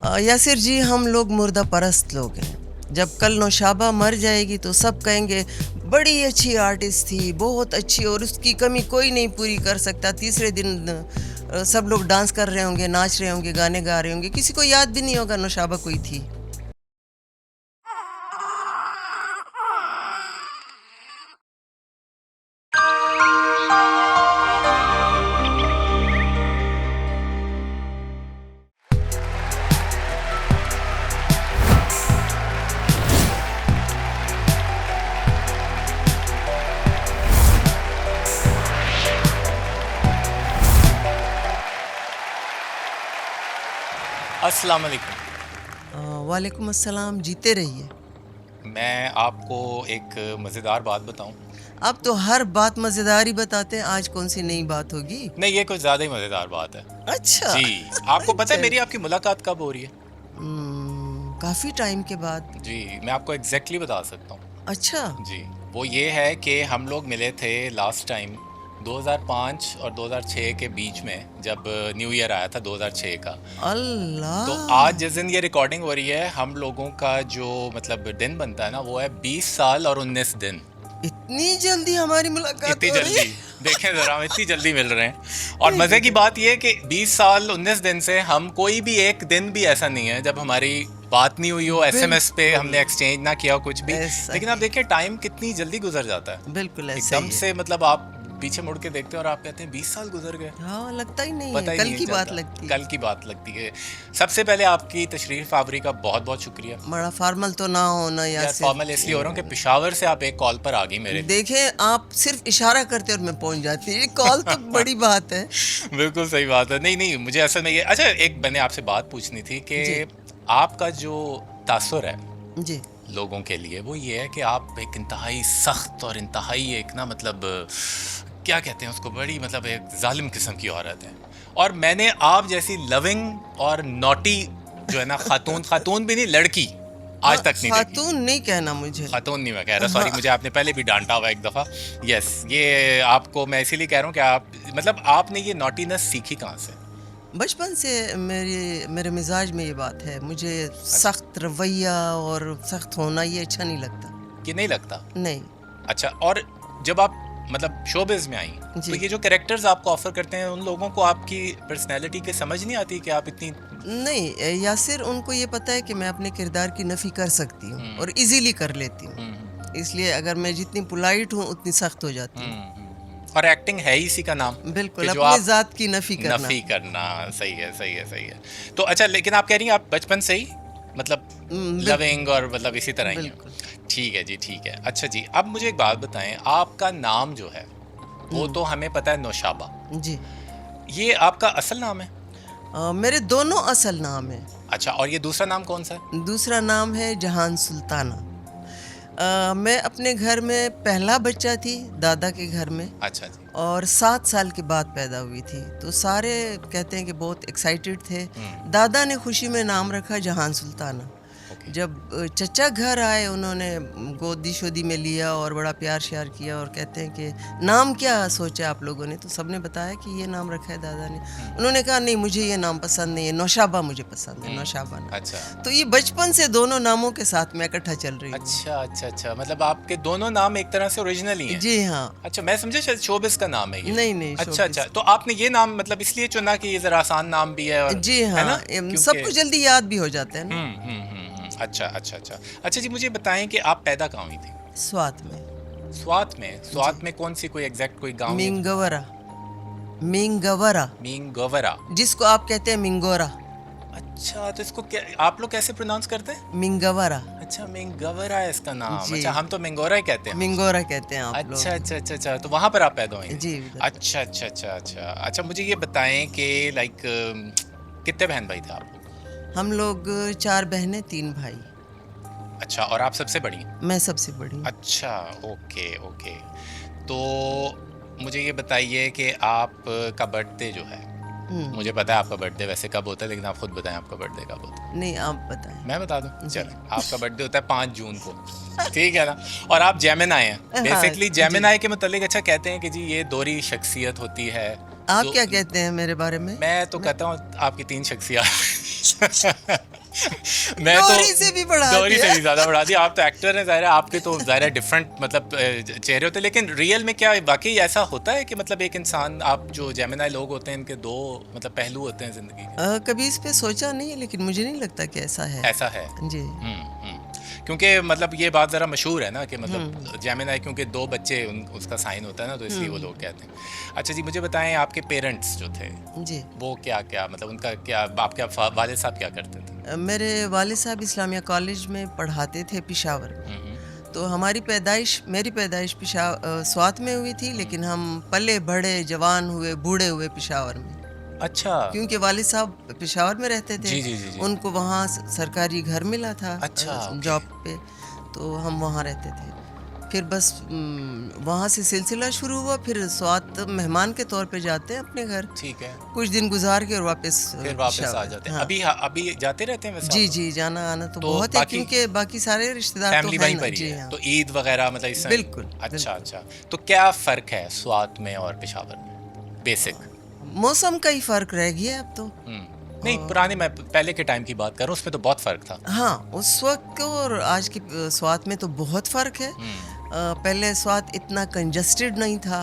یاسر جی، ہم لوگ مردہ پرست لوگ ہیں. جب کل نوشابہ مر جائے گی تو سب کہیں گے بڑی اچھی آرٹسٹ تھی، بہت اچھی، اور اس کی کمی کوئی نہیں پوری کر سکتا. تیسرے دن سب لوگ ڈانس کر رہے ہوں گے، ناچ رہے ہوں گے، گانے گا رہے ہوں گے، کسی کو یاد بھی نہیں ہوگا نوشابہ کوئی تھی. السلام علیکم. وعلیکم السلام. جیتے رہیے. میں آپ کو ایک مزیدار بات بتاؤں؟ آپ تو ہر بات مزیدار ہی بتاتے ہیں. آج کون سی نئی بات ہوگی؟ نہیں، یہ کچھ زیادہ ہی مزیدار بات ہے. اچھا جی، آپ کو پتہ ہے میری آپ کی ملاقات کب ہو رہی ہے؟ کافی ٹائم کے بعد. جی، میں آپ کو ایگزیکٹلی بتا سکتا ہوں. اچھا. جی، وہ یہ ہے کہ ہم لوگ ملے تھے لاسٹ ٹائم 2005 اور 2006 کے بیچ میں، جب نیو ایئر آیا تھا 2006 کا. اللہ. تو آج جس دن یہ ریکارڈنگ ہو رہی ہے، ہم لوگوں کا جو مطلب دن بنتا ہے نا، وہ ہے 20 سال اور 19 دن. اتنی جلدی ہماری ملاقات اتنی ہو رہی ہے؟ جلدی دیکھیں ذرا، ہم اتنی جلدی مل رہے ہیں. اور مزے کی بات یہ کہ 20 سال 19 دن سے ہم کوئی بھی ایک دن بھی ایسا نہیں ہے جب ہماری بات نہیں ہوئی ہو، ایس ایم ایس پہ ہم نے ایکسچینج نہ کیا ہو کچھ بھی. لیکن آپ دیکھیں ٹائم کتنی جلدی گزر جاتا ہے. بالکل ایک ایسا دم سے مطلب آپ پیچھے مڑ کے دیکھتے ہیں اور آپ کہتے ہیں 20 سال گزر گئے. ہاں، لگتا ہی نہیں پتہ ہے. ہی کل نہیں کی بات چلتا. لگتی ہے. کل کی بات لگتی ہے. سب سے پہلے آپ کی تشریف آوری کا بہت بہت شکریہ. بڑا فارمل تو نہ ہونا یار یاسر. فارمل اس لیے ہو رہا ہوں کہ پشاور سے آپ ایک کال پر آ گئی میرے لیے. دیکھیں، آپ صرف اشارہ کرتے اور میں پہنچ جاتی. یہ کال تو بڑی بات ہے. بالکل صحیح بات ہے. نہیں، مجھے اصل میں یہ اچھا، ایک میں نے آپ سے بات پوچھنی تھی کہ آپ کا جو تاثر ہے جی لوگوں کے لیے، وہ یہ ہے کہ آپ ایک انتہائی سخت اور انتہائی ایک نا مطلب کیا کہتے ہیں اس کو، بڑی مطلب ایک ظالم قسم کی عورت ہے. اور میں نے آپ جیسی لونگ اور نوٹی جو ہے نا خاتون بھی نہیں، لڑکی آج تک نہیں دیکھی. خاتون نہیں کہنا مجھے. خاتون نہیں میں کہہ رہا، سوری، مجھے آپ نے پہلے بھی ڈانٹا ہوا ایک دفعہ. یس، یہ آپ کو میں اسی لیے کہہ رہا ہوں کہ آپ مطلب آپ نے یہ نوٹینس سیکھی کہاں سے؟ بچپن سے میرے مزاج میں یہ بات ہے. مجھے سخت رویہ اور سخت ہونا یہ اچھا نہیں لگتا. کہ نہیں لگتا؟ نہیں. اچھا، اور جب آپ مطلب شوبز میں آئیں تو یہ جو کریکٹرز آپ کو آفر کرتے ہیں، ان لوگوں کو آپ کی پرسنالٹی کے سمجھ نہیں آتی کہ آپ اتنی؟ نہیں یاسر، ان کو یہ پتہ ہے کہ میں اپنے کردار کی نفی کر سکتی ہوں اور ایزیلی کر لیتی ہوں. اس لیے اگر میں جتنی پولائٹ ہوں اتنی سخت ہو جاتی ہوں. اور ایکٹنگ ہے اسی کا نام، بالکل، اپنی ذات کی نفی کرنا. صحیح ہے. تو اچھا، لیکن آپ کہہ رہی ہیں آپ بچپن سے ہی مطلب لونگ اور مطلب اسی طرح ہی ہیں. ٹھیک ہے جی، ٹھیک ہے. اچھا جی، اب مجھے ایک بات بتائیں، آپ کا نام جو ہے وہ تو ہمیں پتہ ہے نوشابہ. جی. یہ آپ کا اصل نام ہے؟ میرے دونوں اصل نام ہیں. اچھا، اور یہ دوسرا نام کون سا ہے؟ دوسرا نام ہے جہان سلطانہ. میں اپنے گھر میں پہلا بچہ تھی، دادا کے گھر میں. اچھا جی. اور 7 سال کے بعد پیدا ہوئی تھی. تو سارے کہتے ہیں کہ بہت ایکسائٹیڈ تھے. دادا نے خوشی میں نام رکھا جہان سلطانہ. جب چچا گھر آئے، انہوں نے گودی شودی میں لیا اور بڑا پیار شیار کیا، اور کہتے ہیں کہ نام کیا سوچا آپ لوگوں نے؟ تو سب نے بتایا کہ یہ نام رکھا ہے دادا نے. انہوں نے کہا نہیں، مجھے یہ نام پسند نہیں ہے، نوشابہ مجھے پسند ہے، نوشابہ نے. اچھا، تو یہ بچپن سے دونوں ناموں کے ساتھ میں اکٹھا چل رہی ہوں. اچھا، مطلب آپ کے دونوں نام ایک طرح سے اوریجنل ہی ہیں. جی ہاں. اچھا، میں سمجھا شاید شوبز کا نام ہے یہ. نہیں. اچھا، تو آپ نے یہ نام مطلب اس لیے چنا کہ یہ ذرا آسان نام بھی ہے؟ جی ہاں، سب کو جلدی یاد بھی ہو جاتا ہے نا. اچھا جی، مجھے بتائیں کہ آپ پیدا کہاں ہوئی تھی؟ سوات میں. سوات میں کون سی کوئی ایگزیکٹ کوئی گاؤں؟ مینگورا، جس کو آپ کہتے ہیں منگورا. اچھا، تو اس کو آپ لوگ کیسے پروناؤنس کرتے ہیں؟ منگورا. اچھا، منگورا ہے اس کا نام. اچھا، ہم تو منگورا ہی کہتے ہیں. منگورا کہتے ہیں آپ لوگ. اچھا، تو وہاں پر آپ پیدا ہوئے ہیں؟ جی. اچھا، مجھے یہ بتائیں کہ لائک کتنے بہن بھائی تھے آپ؟ ہم لوگ 4 بہنیں 3 بھائی. اچھا، اور آپ سب سے بڑی ہیں؟ میں سب سے بڑی ہوں. اچھا، اوکے. تو مجھے یہ بتائیے کہ آپ کا برتھ ڈے جو ہے، مجھے پتا ہے آپ کا برتھ ڈے ویسے کب ہوتا ہے، لیکن آپ خود بتائیں آپ کا برتھ ڈے کب ہوتا ہے. نہیں، آپ بتائیں. میں بتا دوں؟ چلیں، آپ کا برتھ ڈے ہوتا ہے 5 جون کو، ٹھیک ہے نا؟ اور آپ جیمنائی ہیں. بیسکلی جیمنائی کے متعلق اچھا کہتے ہیں کہ جی یہ دوہری شخصیت ہوتی ہے. آپ کیا کہتے ہیں میرے بارے میں؟ میں تو کہتا ہوں آپ کی 3 شخصیات. میں تو دوہری سے بھی بڑھا دوہری دیا. سے بھی زیادہ بڑھا دیا. آپ تو ایکٹر ہیں, ظاہر ہے آپ کے تو ظاہر ہے ڈفرینٹ مطلب چہرے ہوتے ہیں, لیکن ریئل میں کیا واقعی ایسا ہوتا ہے کہ مطلب ایک انسان, آپ جو جیمنائی لوگ ہوتے ہیں ان کے دو مطلب پہلو ہوتے ہیں زندگی کے؟ کبھی اس پہ سوچا نہیں ہے, لیکن مجھے نہیں لگتا کہ ایسا ہے. ایسا ہے جی. کیونکہ مطلب یہ بات ذرا مشہور ہے نا کہ مطلب جیمنائی کیونکہ 2 بچے اس کا سائن ہوتا ہے نا, تو اس لیے وہ لوگ کہتے ہیں. اچھا جی, مجھے بتائیں آپ کے پیرنٹس جو تھے جی. وہ کیا مطلب ان کا کیا, آپ کے والد صاحب کیا کرتے تھے؟ میرے والد صاحب اسلامیہ کالج میں پڑھاتے تھے پشاور میں. تو ہماری میری پیدائش سوات میں ہوئی تھی, لیکن ہم پلے بڑھے, جوان ہوئے, بوڑھے ہوئے پشاور میں. اچھا. کیونکہ والد صاحب پشاور میں رہتے تھے. جی جی جی جی. ان کو وہاں سرکاری گھر ملا تھا جاب پہ, تو ہم وہاں رہتے تھے. پھر بس وہاں سے سلسلہ شروع ہوا. پھر سوات مہمان کے طور پہ جاتے ہیں اپنے گھر, ٹھیک ہے, کچھ دن گزار کے اور پھر واپس آ جاتے ہیں. ابھی جاتے رہتے ہیں ویسے؟ جی جی, جانا آنا تو بہت ہے, کیونکہ باقی سارے رشتے دار فیملی وہیں پر ہی ہے, تو عید وغیرہ مطلب اس بالکل. اچھا اچھا. تو کیا فرق ہے سوات میں اور پشاور میں بیسک؟ موسم کا ہی فرق رہ گیا اب تو. نہیں, پرانے, میں پہلے کے ٹائم کی بات کر رہا ہوں, اس میں تو بہت فرق تھا. ہاں, اس وقت اور آج کی سوات میں تو بہت فرق ہے. پہلے سوات اتنا کنجسٹڈ نہیں تھا,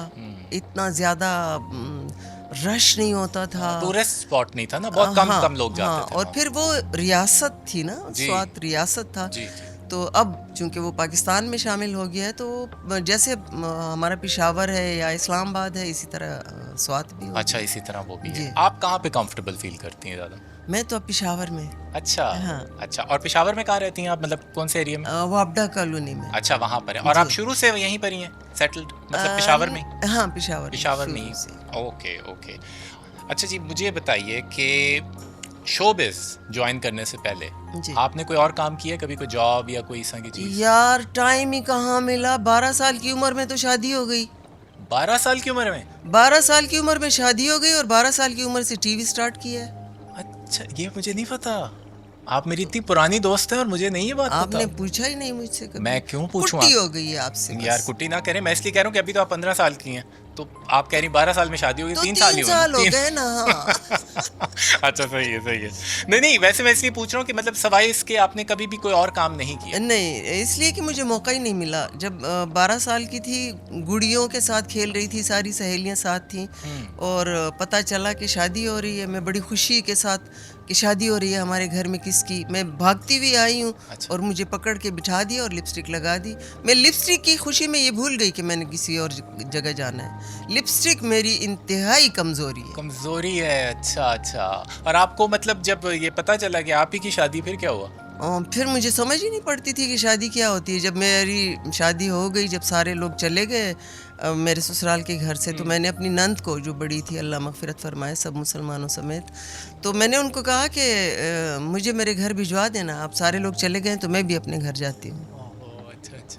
اتنا زیادہ رش نہیں ہوتا تھا, ٹورسٹ اسپاٹ نہیں تھا نا, بہت کم لوگ جاتے تھے. اور پھر وہ ریاست تھی نا, سوات ریاست تھا. تو اب چونکہ وہ پاکستان میں شامل ہو گیا ہے, تو جیسے ہمارا پشاور ہے یا اسلام آباد ہے, اسی طرح سوات بھی. اچھا, اسی طرح وہ بھی ہے. آپ کہاں پہ کمفرٹیبل فیل کرتی ہیں زیادہ؟ میں تو اب پشاور میں. اچھا اچھا. اور پشاور میں کہاں رہتی ہیں آپ, مطلب کون سے ایریا میں؟ وابڈا کالونی میں. اچھا, وہاں پر ہے. اور آپ شروع سے یہیں پر ہی ہیں سیٹلڈ, مطلب پشاور میں؟ ہاں, پشاور میں. Okay okay. اچھا جی, مجھے بتائیے کہ شوبز جوائن کرنے سے پہلے آپ نے کوئی اور کام کیا, کبھی کوئی جاب یا کوئی اس طرح کی چیز؟ یار ٹائم ہی کہاں ملا. 12 سال کی عمر میں تو شادی ہو گئی. 12 سال کی عمر میں؟ 12 سال کی عمر میں شادی ہو گئی, اور 12 سال کی عمر سے ٹی وی سٹارٹ کیا ہے. اچھا, یہ مجھے نہیں پتا. آپ میری اتنی پرانی دوست ہیں اور مجھے نہیں یہ بات پتا. آپ نے پوچھا ہی نہیں مجھ سے کبھی. میں کیوں پوچھوں؟ کٹی ہو گئی ہے آپ سے. یار کٹی نہ کریں, میں اس لیے کہہ رہا ہوں کہ ابھی تو آپ 15 سال کی ہیں, تو آپ کہہ رہی 12 سال میں شادی ہوگی, 3 سال ہو گئے نا. اچھا, صحیح ہے صحیح ہے. نہیں ویسے میں اس لیے پوچھ رہا ہوں کہ مطلب سوائے اس کے آپ نے کبھی بھی کوئی اور کام نہیں کیا؟ نہیں, اس لیے کہ مجھے موقع ہی نہیں ملا. جب 12 سال کی تھی, گڑیوں کے ساتھ کھیل رہی تھی, ساری سہیلیاں ساتھ تھیں, اور پتہ چلا کہ شادی ہو رہی ہے. میں بڑی خوشی کے ساتھ کہ شادی ہو رہی ہے ہمارے گھر میں کس کی, میں بھاگتی ہوئی آئی ہوں, اور مجھے پکڑ کے بٹھا دیا اور لپسٹک لگا دی. میں لپسٹک کی خوشی میں یہ بھول گئی کہ میں نے کسی اور جگہ جانا ہے. لپسٹک میری انتہائی کمزوری ہے. اچھا اچھا. اور آپ کو مطلب جب یہ پتہ چلا کہ آپ ہی کی شادی, پھر کیا ہوا؟ پھر مجھے سمجھ ہی نہیں پڑتی تھی کہ شادی کیا ہوتی ہے. جب میری شادی ہو گئی, جب سارے لوگ چلے گئے میرے سسرال کے گھر سے, تو میں نے اپنی نند کو, جو بڑی تھی, اللہ مغفرت فرمائے سب مسلمانوں سمیت, تو میں نے ان کو کہا کہ مجھے میرے گھر بھجوا دینا, آپ سارے لوگ چلے گئے تو میں بھی اپنے گھر جاتی ہوں.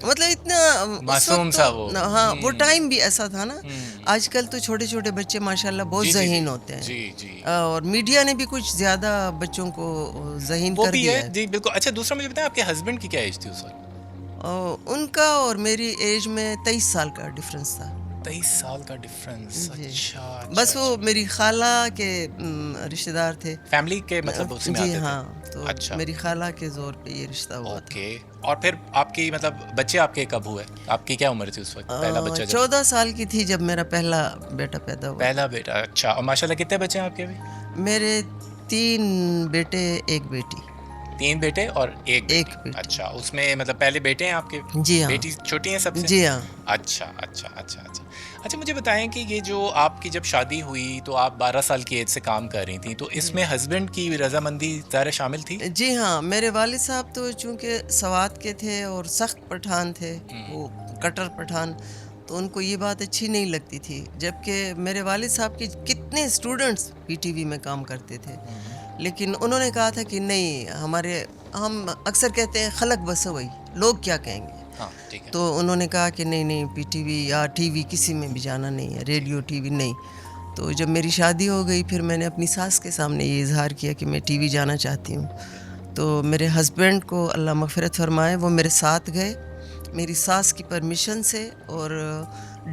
مطلب اتنا معصوم سا وہ. ہاں, وہ ٹائم بھی ایسا تھا نا. آج کل تو چھوٹے چھوٹے بچے ماشاءاللہ بہت ذہین ہوتے ہیں, اور میڈیا نے بھی کچھ زیادہ بچوں کو ذہین کر دیا ہے. جی بالکل. اچھا, دوسرا مجھے بتائیں آپ کے ہسبینڈ کی کیا ایج تھی اس وقت؟ ان کا اور میری ایج میں 23 سال کا ڈفرینس تھا. 23 سال کا ڈفرینس. اچھا. بس وہ میری خالہ کے رشتے دار تھے, فیملی کے مطلب اس میں آتے تھے. جی ہاں, تو میری خالہ کے زور پہ یہ رشتہ ہوا. اوکے. اور پھر آپ کی مطلب بچے آپ کے کب ہوئے؟ آپ کی کیا عمر تھی اس وقت پہلا بچہ؟ 14 سال کی تھی جب میرا پہلا بیٹا پیدا ہوا. پہلا بیٹا. اچھا. اور ماشاءاللہ کتنے بچے ہیں آپ کے ابھی؟ میرے 3 بیٹے 1 بیٹی. 3 بیٹے اور 1 بیٹی. اچھا, اس میں مطلب پہلے بیٹے ہیں آپ کے؟ جی ہاں. بیٹی چھوٹی ہیں سب سے؟ جی ہاں. اچھا اچھا اچھا اچھا. اچھا, مجھے بتائیں کہ یہ جو آپ کی جب شادی ہوئی تو آپ 12 سال کی ایج سے کام کر رہی تھیں, تو اس میں ہسبینڈ کی رضامندی ظاہر شامل تھی؟ جی ہاں, میرے والد صاحب تو چونکہ سوات کے تھے اور سخت پٹھان تھے, وہ کٹر پٹھان, تو ان کو یہ بات اچھی نہیں لگتی تھی. جبکہ میرے والد صاحب کے کتنے اسٹوڈنٹس پی ٹی وی میں کام کرتے تھے, لیکن انہوں نے کہا تھا کہ نہیں, ہم اکثر کہتے ہیں خلق بسوئی, لوگ کیا کہیں گے. تو انہوں نے کہا کہ نہیں, پی ٹی وی یا ٹی وی کسی میں بھی جانا نہیں ہے, ریڈیو ٹی وی نہیں. تو جب میری شادی ہو گئی, پھر میں نے اپنی ساس کے سامنے یہ اظہار کیا کہ میں ٹی وی جانا چاہتی ہوں. تو میرے ہسبینڈ کو اللہ مغفرت فرمائے, وہ میرے ساتھ گئے میری ساس کی پرمیشن سے, اور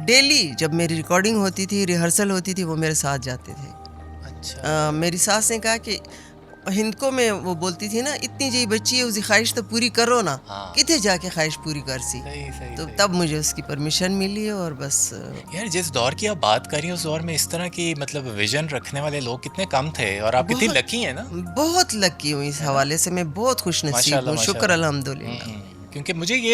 ڈیلی جب میری ریکارڈنگ ہوتی تھی, ریہرسل ہوتی تھی, وہ میرے ساتھ جاتے تھے. میری ساس نے کہا کہ ہندکو میں وہ بولتی تھی نا اتنی جی بچی ہے اسی خواہش تو پوری کرو نا کتنے جا کے خواہش پوری کر سی. تو تب مجھے اس کی پرمیشن ملی اور بس. یار جس دور کی آپ بات کر رہی ہیں اس دور میں اس طرح کی مطلب ویژن رکھنے والے لوگ کتنے کم تھے اور آپ کتنی لکی ہیں نا. بہت لکی ہوں اس حوالے سے, میں بہت خوش نصیب ہوں, شکر الحمدللہ. کیونکہ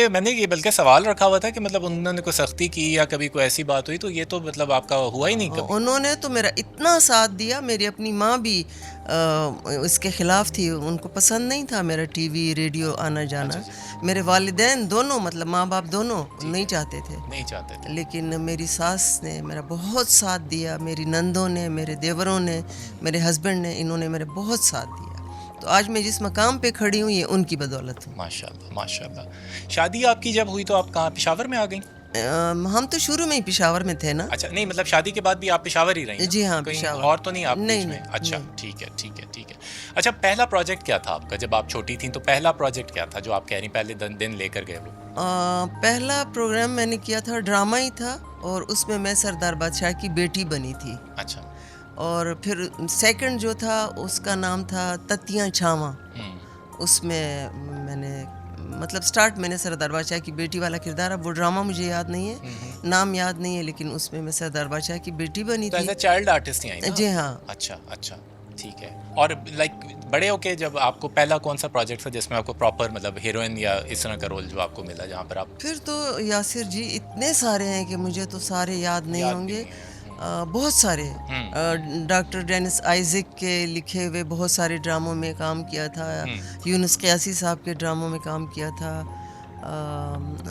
میں نے یہ بلکہ سوال رکھا ہوا تھا کہ مطلب انہوں نے کوئی سختی کی یا کبھی کوئی ایسی بات ہوئی, تو یہ تو مطلب آپ کا ہوا ہی نہیں کبھی. انہوں نے تو میرا اتنا ساتھ دیا. میری اپنی ماں بھی اس کے خلاف تھی, ان کو پسند نہیں تھا میرا ٹی وی ریڈیو آنا جانا. میرے والدین دونوں مطلب ماں باپ دونوں نہیں چاہتے تھے, لیکن میری ساس نے میرا بہت ساتھ دیا, میری نندوں نے, میرے دیوروں نے, میرے ہسبینڈ نے, انہوں نے میرا بہت ساتھ دیا. تو آج میں جس مقام پہ کھڑی ہوں یہ ان کی بدولت ہوں. ماشاء اللہ ماشاء اللہ. شادی آپ کی جب ہوئی تو آپ کہاں پشاور میں آ گئیں؟ ہم تو شروع میں ہی پشاور میں تھے نا. اچھا نہیں مطلب شادی کے بعد بھی آپ پشاور ہی رہی؟ جی ہاں پشاور. اور تو نہیں آپ بیچ میں؟ اچھا ٹھیک ہے. اچھا پہلا پروجیکٹ کیا تھا آپ کا جب آپ چھوٹی تھیں؟ تو پہلا پروجیکٹ کیا تھا جو آپ کہہ رہی پہلے دن لے کر گئے وہ؟ پہلا پروگرام میں نے کیا تھا ڈرامہ ہی تھا, اور اس میں میں سردار بادشاہ کی بیٹی بنی تھی. اچھا. اور پھر سیکنڈ جو تھا اس کا نام تھا تتیاں چھاواں. اس میں نے مطلب سٹارٹ میں نے سردار بادشاہ کی بیٹی والا کردار, اب وہ ڈرامہ مجھے یاد نہیں ہے, نام یاد نہیں ہے, لیکن اس میں سردار بادشاہ کی بیٹی بنی تھی. ایز اے چائلڈ آرٹسٹ ہی آئی نا؟ جی ہاں. اچھا ٹھیک ہے. اور لائک بڑے ہو کے جب آپ کو پہلا کون سا پروجیکٹ تھا جس میں آپ کو پراپر مطلب ہیروئن یا اس طرح کا رول جو آپ کو ملا جہاں پر آپ؟ پھر تو یاسر جی اتنے سارے ہیں کہ مجھے تو سارے یاد نہیں ہوں گے. بہت سارے. ڈاکٹر ڈینس آئزک کے لکھے ہوئے بہت سارے ڈراموں میں کام کیا تھا. یونس قیاسی صاحب کے ڈراموں میں کام کیا تھا.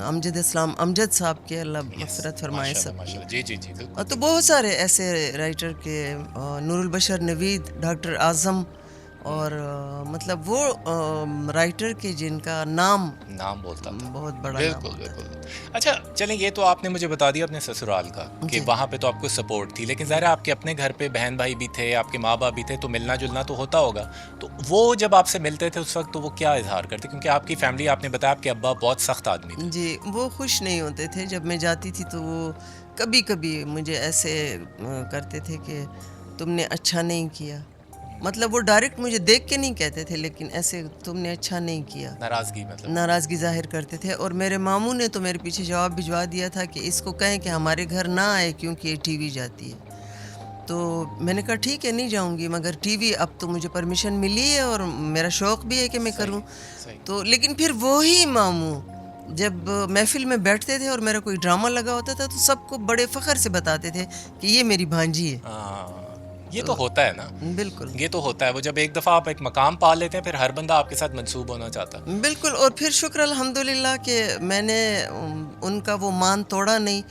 امجد اسلام امجد صاحب کے, اللہ مغفرت فرمائے سب. جی. تو بہت سارے ایسے رائٹر کے, نور البشر نوید, ڈاکٹر اعظم, اور مطلب وہ رائٹر کے جن کا نام بولتا تھا, بہت بڑا. بالکل. اچھا چلیں یہ تو آپ نے مجھے بتا دیا اپنے سسرال کا کہ وہاں پہ تو آپ کو سپورٹ تھی, لیکن ظاہر ہے آپ کے اپنے گھر پہ بہن بھائی بھی تھے, آپ کے ماں باپ بھی تھے, تو ملنا جلنا تو ہوتا ہوگا. تو وہ جب آپ سے ملتے تھے اس وقت تو وہ کیا اظہار کرتے؟ کیونکہ آپ کی فیملی, آپ نے بتایا آپ کے ابا بہت سخت آدمی تھے. جی, وہ خوش نہیں ہوتے تھے جب میں جاتی تھی. تو وہ کبھی کبھی مجھے ایسے کرتے تھے کہ تم نے اچھا نہیں کیا. مطلب وہ ڈائریکٹ مجھے دیکھ کے نہیں کہتے تھے, لیکن ایسے تم نے اچھا نہیں کیا, ناراضگی ظاہر کرتے تھے. اور میرے ماموں نے تو میرے پیچھے جواب بھجوا دیا تھا کہ اس کو کہیں کہ ہمارے گھر نہ آئے کیونکہ یہ ٹی وی جاتی ہے. تو میں نے کہا ٹھیک ہے نہیں جاؤں گی, مگر ٹی وی اب تو مجھے پرمیشن ملی ہے اور میرا شوق بھی ہے کہ میں کروں. تو لیکن پھر وہی ماموں جب محفل میں بیٹھتے تھے اور میرا کوئی ڈرامہ لگا ہوتا تھا تو سب کو بڑے فخر سے بتاتے تھے کہ یہ میری بھانجی ہے. یہ تو ہوتا ہے نا. بالکل, یہ تو ہوتا ہے. وہ جب ایک دفعہ آپ ایک مقام پا لیتے ہیں پھر ہر بندہ آپ کے ساتھ منسوب ہونا چاہتا ہے. بالکل. اور پھر شکر الحمدللہ کہ میں نے ان کا وہ مان توڑا نہیں.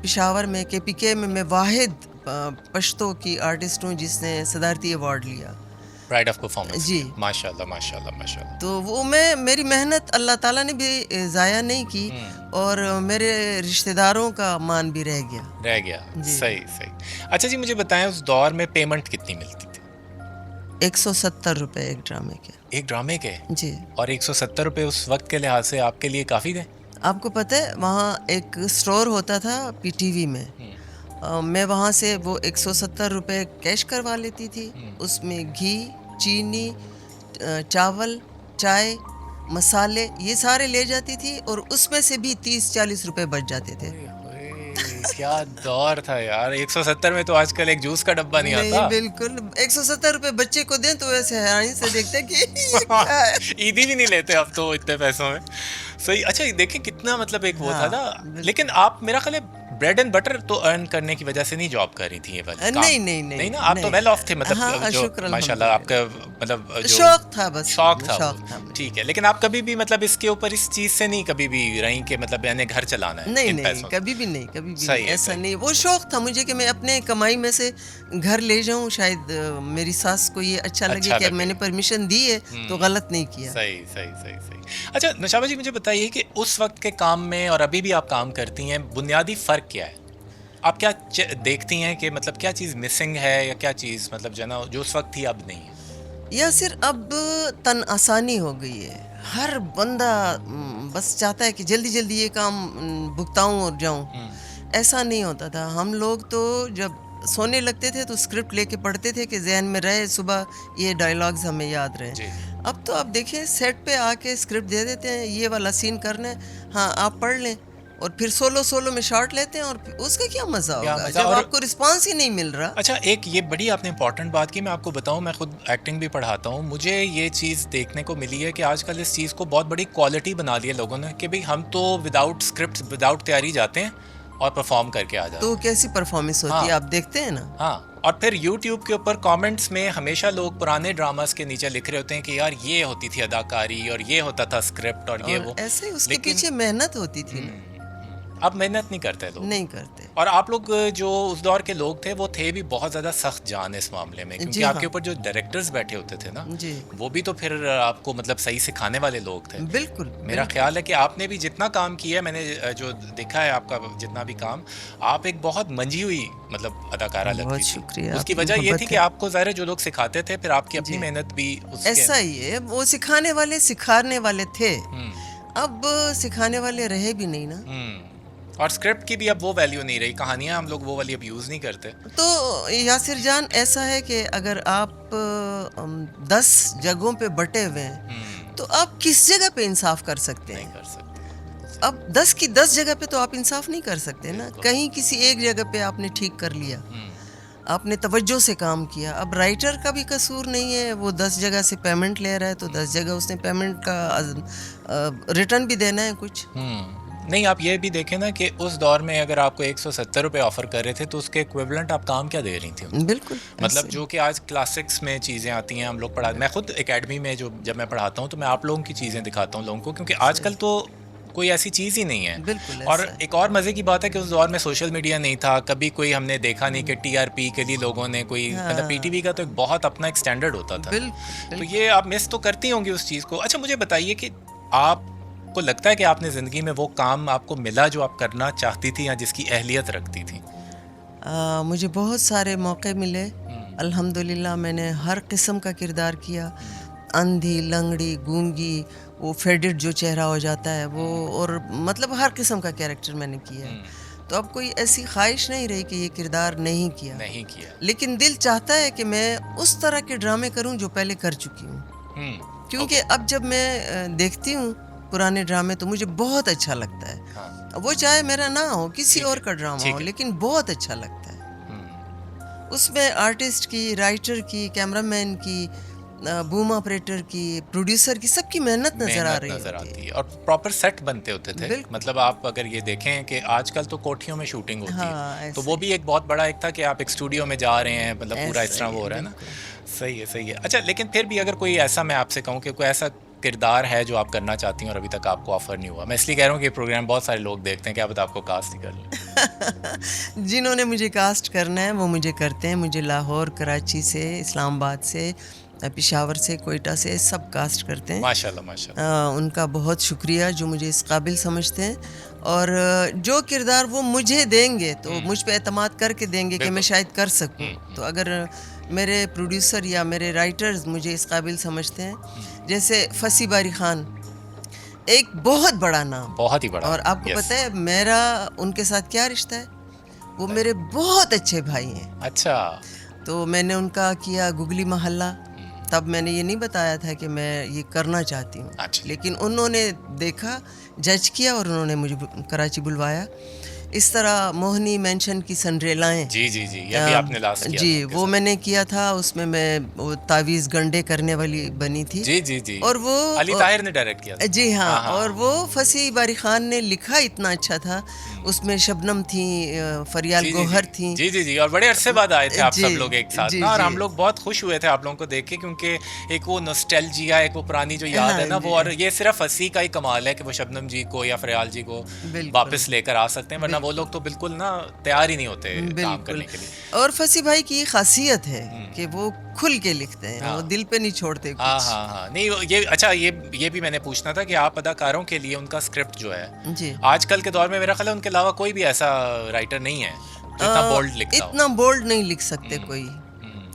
پشاور میں KPK میں واحد پشتو کی آرٹسٹ ہوں جس نے صدارتی ایوارڈ لیا, پرائڈ آف پرفارمنس. جی ماشاءاللہ. تو وہ میری محنت اللہ تعالیٰ نے بھی ضائع نہیں کی, اور میرے رشتہ داروں کا مان بھی رہ گیا. صحیح. اچھا جی مجھے بتائیں اس دور میں پیمنٹ کتنی ملتی تھی؟ 170 روپے ایک ڈرامے کے. ایک ڈرامے کے؟ جی. اور 170 روپے اس وقت کے لحاظ سے آپ کے لیے کافی تھے؟ آپ کو پتہ ہے وہاں ایک اسٹور ہوتا تھا PTV میں, میں وہاں سے وہ 170 روپے کیش کروا لیتی تھی. اس میں گھی, چینی, چاول, چائے, مسالے یہ سارے لے جاتی تھی, اور اس میں سے بھی 30-40 روپے بچ جاتے تھے. کیا دور تھا یار. 170 میں تو آج کل ایک جوس کا ڈبہ نہیں آتا. بالکل. 170 روپے بچے کو دیں تو ایسے حیرانی سے دیکھتے کہ عیدی بھی نہیں لیتے اب تو اتنے پیسوں میں. صحیح. اچھا دیکھیں کتنا مطلب ایک وہ تھا نا. لیکن آپ میرا خیال ہے بریڈ اینڈ بٹر تو ارن کرنے کی وجہ سے نہیں جاب کر رہی تھی یہ والی کام. نہیں نا, آپ تو ویل آف تھے مطلب جو ماشاءاللہ آپ کا مطلب شوق تھا. بس شوق تھا. ٹھیک ہے. لیکن آپ کبھی بھی مطلب اس کے اوپر اس چیز سے نہیں کبھی بھی رہیں کہ مطلب میں نے گھر چلانا ہے؟ نہیں کبھی بھی نہیں ایسا نہیں. وہ شوق تھا مجھے کہ میں اپنے کمائی میں سے گھر لے جاؤں. شاید میری ساس کو یہ اچھا لگے کہ میں نے پرمیشن دی ہے تو غلط نہیں کیا. صحیح. اچھا نوشابہ جی مجھے بتائیے کہ اس وقت کے کام میں اور ابھی بھی آپ کام کرتی ہیں بنیادی فرق کیا ہے؟ آپ کیا دیکھتی ہیں کہ مطلب کیا چیز مسنگ ہے یا کیا چیز مطلب جو اس وقت تھی اب نہیں ہے؟ یا صرف اب تن آسانی ہو گئی ہے. ہر بندہ بس چاہتا ہے کہ جلدی جلدی یہ کام بھگتاؤں اور جاؤں. ایسا نہیں ہوتا تھا. ہم لوگ تو جب سونے لگتے تھے تو اسکرپٹ لے کے پڑھتے تھے کہ ذہن میں رہے، صبح یہ ڈائلاگز ہمیں یاد رہیں. جی اب تو آپ دیکھیں سیٹ پہ آ کے اسکرپٹ دے دیتے ہیں، یہ والا سین کرنا ہے، ہاں آپ پڑھ لیں، اور پھر سولو میں شارٹ لیتے ہیں، اور اس کا کیا مزہ ہوگا جب آپ کو رسپانس ہی نہیں مل رہا. اچھا، ایک یہ بڑی آپ نے امپورٹنٹ بات کی. میں آپ کو بتاؤں، میں خود ایکٹنگ بھی پڑھاتا ہوں. مجھے یہ چیز دیکھنے کو ملی ہے کہ آج کل اس چیز کو بہت بڑی کوالٹی بنا لی ہے لوگوں نے کہ بھئی ہم تو وداؤٹ اسکرپٹ وداؤٹ تیاری جاتے ہیں اور پرفارم کر کے آ جاتے ہیں. تو کیسی پرفارمنس ہوتی ہے آپ دیکھتے ہیں نا. ہاں، اور پھر یوٹیوب کے اوپر کامنٹس میں ہمیشہ لوگ پرانے ڈراماز کے نیچے لکھ رہے ہوتے ہیں کہ یار یہ ہوتی تھی اداکاری اور یہ ہوتا تھا اسکرپٹ اور یہ وہ. ایسے اس کے پیچھے محنت ہوتی تھی نا. اب محنت نہیں کرتے لوگ، نہیں کرتے. اور آپ لوگ جو اس دور کے لوگ تھے وہ تھے بھی بہت زیادہ سخت جان اس معاملے میں، کیونکہ آپ کے اوپر جو ڈائریکٹرز بیٹھے ہوتے تھے نا وہ بھی تو پھر آپ کو مطلب صحیح سکھانے والے لوگ تھے. بالکل. میرا خیال ہے کہ آپ نے بھی جتنا کام کیا ہے، میں نے جو دیکھا ہے آپ کا جتنا بھی کام، آپ ایک بہت منجھی ہوئی مطلب اداکارہ لگتی تھی. شکریہ. اس کی وجہ یہ تھی کہ آپ کو ظاہر جو لوگ سکھاتے تھے پھر آپ کی اپنی محنت بھی ایسا ہی ہے. وہ سکھانے والے تھے، اب سکھانے والے رہے بھی نہیں نا. اور اسکرپٹ کی بھی اب وہ ویلیو نہیں رہی، کہانیاں ہم لوگ وہ والی اب یوز نہیں کرتے. تو یاسر جان ایسا ہے کہ اگر آپ 10 جگہوں پہ بٹے ہوئے ہیں تو آپ کس جگہ پہ انصاف کر سکتے ہیں؟ نہیں کر سکتے. اب 10 کی 10 جگہ پہ تو آپ انصاف نہیں کر سکتے نا. کہیں کسی ایک جگہ پہ آپ نے ٹھیک کر لیا، آپ نے توجہ سے کام کیا. اب رائٹر کا بھی قصور نہیں ہے، وہ 10 جگہ سے پیمنٹ لے رہا ہے تو 10 جگہ اس نے پیمنٹ کا ریٹرن بھی دینا ہے کچھ. نہیں، آپ یہ بھی دیکھیں نا کہ اس دور میں اگر آپ کو 170 روپے آفر کر رہے تھے تو اس کے ایکویولنٹ آپ کام کیا دے رہی تھیں؟ بالکل. مطلب جو کہ آج کلاسکس میں چیزیں آتی ہیں ہم لوگ میں خود اکیڈمی میں جب میں پڑھاتا ہوں تو میں آپ لوگوں کی چیزیں دکھاتا ہوں لوگوں کو، کیونکہ آج کل تو کوئی ایسی چیز ہی نہیں ہے. بالکل. اور ایک اور مزے کی بات ہے کہ اس دور میں سوشل میڈیا نہیں تھا، کبھی کوئی ہم نے دیکھا نہیں کہ ٹی آر پی کے لیے لوگوں نے کوئی مطلب پی ٹی وی کا تو ایک بہت اپنا ایک اسٹینڈرڈ ہوتا تھا. تو یہ آپ مس تو کرتی ہوں گی اس چیز کو. اچھا، مجھے بتائیے کہ آپ کو لگتا ہے کہ آپ نے زندگی میں وہ کام آپ کو ملا جو آپ کرنا چاہتی تھی یا جس کی اہلیت رکھتی تھی؟ مجھے بہت سارے موقع ملے الحمدللہ. میں نے ہر قسم کا کردار کیا، اندھی، لنگڑی، گونگی، وہ فیڈڈ جو چہرہ ہو جاتا ہے وہ، اور مطلب ہر قسم کا کیریکٹر میں نے کیا ہے. تو اب کوئی ایسی خواہش نہیں رہی کہ یہ کردار نہیں کیا، لیکن دل چاہتا ہے کہ میں اس طرح کے ڈرامے کروں جو پہلے کر چکی ہوں. کیونکہ اب جب میں دیکھتی ہوں پرانے ڈرامے تو مجھے بہت اچھا لگتا ہے. وہ چاہے میرا نہ ہو، کسی اور کا ڈرامہ ہو، لیکن بہت اچھا لگتا ہے. اس میں آرٹسٹ کی، رائٹر کی، کیمرہ مین کی، بوم آپریٹر کی، پروڈیوسر کی، سب کی محنت نظر آ رہی ہوتی ہے. اور پراپر سیٹ بنتے ہوتے تھے. مطلب آپ اگر یہ دیکھیں کہ آج کل تو کوٹھیوں میں شوٹنگ ہوتی ہے، تو وہ بھی ایک بہت بڑا ایک تھا کہ آپ ایک اسٹوڈیو میں جا رہے ہیں، مطلب پورا اس طرح وہ ہو رہا ہے نا. صحیح ہے. اچھا، لیکن پھر بھی اگر کوئی ایسا میں آپ سے کہوں کہ کوئی ایسا کردار ہے جو آپ کرنا چاہتی ہیں اور ابھی تک آپ کو آفر نہیں ہوا. میں اس لیے کہہ رہا ہوں کہ یہ پروگرام بہت سارے لوگ دیکھتے ہیں، کیا پتہ آپ کو کاسٹ ہی کر لیں. جنہوں نے مجھے کاسٹ کرنا ہے وہ مجھے کرتے ہیں. مجھے لاہور، کراچی سے، اسلام آباد سے، پشاور سے، کوئٹہ سے سب کاسٹ کرتے ہیں. ماشاءاللہ ماشاءاللہ. ان کا بہت شکریہ جو مجھے اس قابل سمجھتے ہیں، اور جو کردار وہ مجھے دیں گے تو مجھ پہ اعتماد کر کے دیں گے کہ میں شاید کر سکوں. تو اگر میرے پروڈیوسر یا میرے رائٹرز مجھے اس قابل سمجھتے ہیں، جیسے فصیح باری خان، ایک بہت بڑا نام، بہت ہی بڑا. اور آپ کو پتہ ہے میرا ان کے ساتھ کیا رشتہ ہے؟ وہ میرے بہت اچھے بھائی ہیں. اچھا. تو میں نے ان کا کیا گگلی محلہ، تب میں نے یہ نہیں بتایا تھا کہ میں یہ کرنا چاہتی ہوں. لیکن انہوں نے دیکھا، جج کیا، اور انہوں نے مجھے کراچی بلوایا. اس طرح موہنی مینشن کی سنڈریلائیں، جی جی جی، یہ بھی آپ نے لاسٹ کیا. جی وہ میں نے کیا تھا. اس میں وہ تعویذ گنڈے کرنے والی بنی تھی. جی جی جی. اور وہ علی طاہر نے ڈائریکٹ کیا. جی ہاں. اور وہ فصیح باری خان نے لکھا اتنا اچھا تھا. اس میں شبنم تھیں، فریال گوہر تھیں. جی جی جی. اور بڑے عرصے بعد آئے تھے آپ سب لوگ ایک ساتھ، اور ہم لوگ بہت خوش ہوئے تھے آپ لوگوں کو دیکھ کے، کیونکہ ایک وہ نوسٹیلجیا، ایک وہ پرانی جو یاد ہے نا وہ. اور یہ صرف فصیح کا ہی کمال ہے کہ وہ شبنم جی کو یا فریال جی کو واپس لے کر آ سکتے ہیں، ورنہ وہ لوگ تو بالکل نا تیار ہی نہیں ہوتے کام کرنے کے لیے. اور فصیح بھائی کی خاصیت ہے کہ وہ کھل کے لکھتے ہیں، وہ دل پہ نہیں چھوڑتے کچھ. ہاں. نہیں یہ اچھا، یہ بھی میں نے پوچھنا تھا کہ آپ اداکاروں کے لیے ان کا اسکرپٹ جو ہے جی آج کل کے دور میں میرا خیال ہے ان کے علاوہ کوئی بھی ایسا رائٹر نہیں ہے جو اتنا بولڈ لکھتا ہو. اتنا بولڈ نہیں لکھ سکتے کوئی.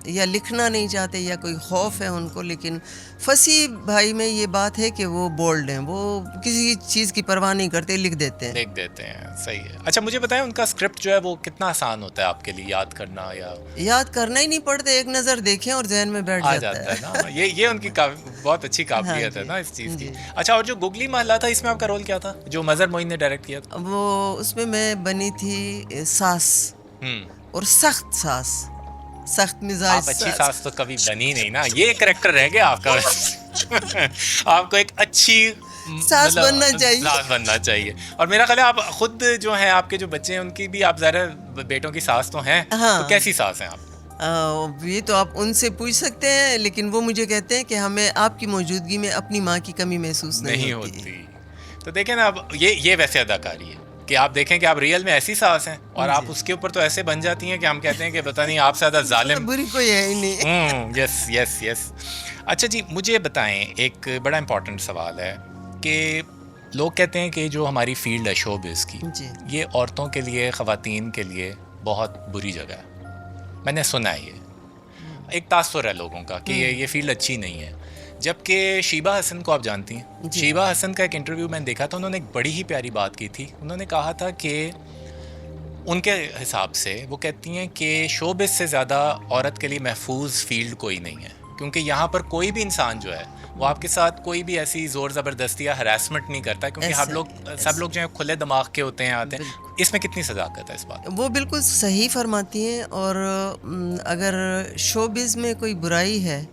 یا لکھنا نہیں چاہتے یا کوئی خوف ہے ان کو. لیکن فصیح بھائی میں یہ بات ہے کہ وہ بولڈ ہیں, وہ کسی چیز کی پرواہ نہیں کرتے, لکھ دیتے ہیں. صحیح ہے. اچھا مجھے بتائیں ان کا اسکرپٹ جو ہے وہ کتنا آسان ہوتا ہے آپ کے لیے یاد کرنا؟ یا یاد کرنا ہی نہیں پڑتا, ایک نظر دیکھیں اور ذہن میں بیٹھ جاتا ہے نا. یہ ان کی بہت اچھی قابلیت ہے نا اس چیز کی. اچھا اور جو گگلی محلہ تھا اس میں آپ کا رول کیا تھا جو مظہر معین نے ڈائریکٹ کیا تھا؟ وہ اس میں بنی تھی ساس, اور سخت مزاج. آپ اچھی ساس تو کبھی بنی نہیں نا, یہ کریکٹر رہ گیا آپ کا. آپ کو ایک اچھی ساس بننا چاہیے. اور میرا خیال ہے آپ خود جو ہیں آپ کے جو بچے ہیں ان کی بھی آپ ظاہر بیٹوں کی ساس تو ہیں, تو کیسی ساس ہیں آپ؟ یہ تو آپ ان سے پوچھ سکتے ہیں, لیکن وہ مجھے کہتے ہیں کہ ہمیں آپ کی موجودگی میں اپنی ماں کی کمی محسوس نہیں ہوتی. تو دیکھیں نا اب یہ ویسے اداکاری ہے کہ آپ دیکھیں کہ آپ ریئل میں ایسی ساس ہیں اور آپ اس کے اوپر تو ایسے بن جاتی ہیں کہ ہم کہتے ہیں کہ پتہ نہیں آپ سے زیادہ ظالم بری کوئی ہے ہی نہیں. یس. اچھا جی مجھے بتائیں, ایک بڑا امپورٹنٹ سوال ہے کہ لوگ کہتے ہیں کہ جو ہماری فیلڈ ہے شو بز کی, یہ عورتوں کے لیے, خواتین کے لیے بہت بری جگہ ہے. میں نے سنا ہے یہ ایک تاثر ہے لوگوں کا کہ یہ فیلڈ اچھی نہیں ہے. جبکہ شیبہ حسن کو آپ جانتی ہیں, شیبہ حسن کا ایک انٹرویو میں نے دیکھا تھا, انہوں نے ایک بڑی ہی پیاری بات کی تھی. انہوں نے کہا تھا کہ ان کے حساب سے وہ کہتی ہیں کہ شوبز سے زیادہ عورت کے لیے محفوظ فیلڈ کوئی نہیں ہے, کیونکہ یہاں پر کوئی بھی انسان جو ہے وہ آپ کے ساتھ کوئی بھی ایسی زور زبردستی یا ہراسمنٹ نہیں کرتا, کیونکہ سب لوگ جو ہیں کھلے دماغ کے ہوتے ہیں, آتے ہیں. اس میں کتنی صداقت ہے اس بات؟ وہ بالکل صحیح فرماتی ہیں. اور اگر شوبز میں کوئی برائی ہے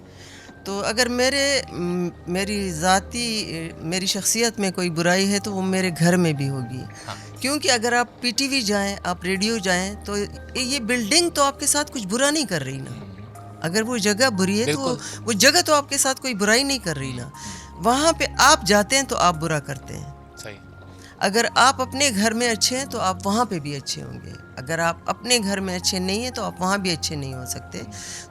تو اگر میری شخصیت میں کوئی برائی ہے تو وہ میرے گھر میں بھی ہوگی. کیونکہ اگر آپ پی ٹی وی جائیں, آپ ریڈیو جائیں, تو یہ بلڈنگ تو آپ کے ساتھ کچھ برا نہیں کر رہی نا. اگر وہ جگہ بری ہے تو وہ جگہ تو آپ کے ساتھ کوئی برائی نہیں کر رہی نا. وہاں پہ آپ جاتے ہیں تو آپ برا کرتے ہیں. اگر آپ اپنے گھر میں اچھے ہیں تو آپ وہاں پہ بھی اچھے ہوں گے. اگر آپ اپنے گھر میں اچھے نہیں ہیں تو آپ وہاں بھی اچھے نہیں ہو سکتے.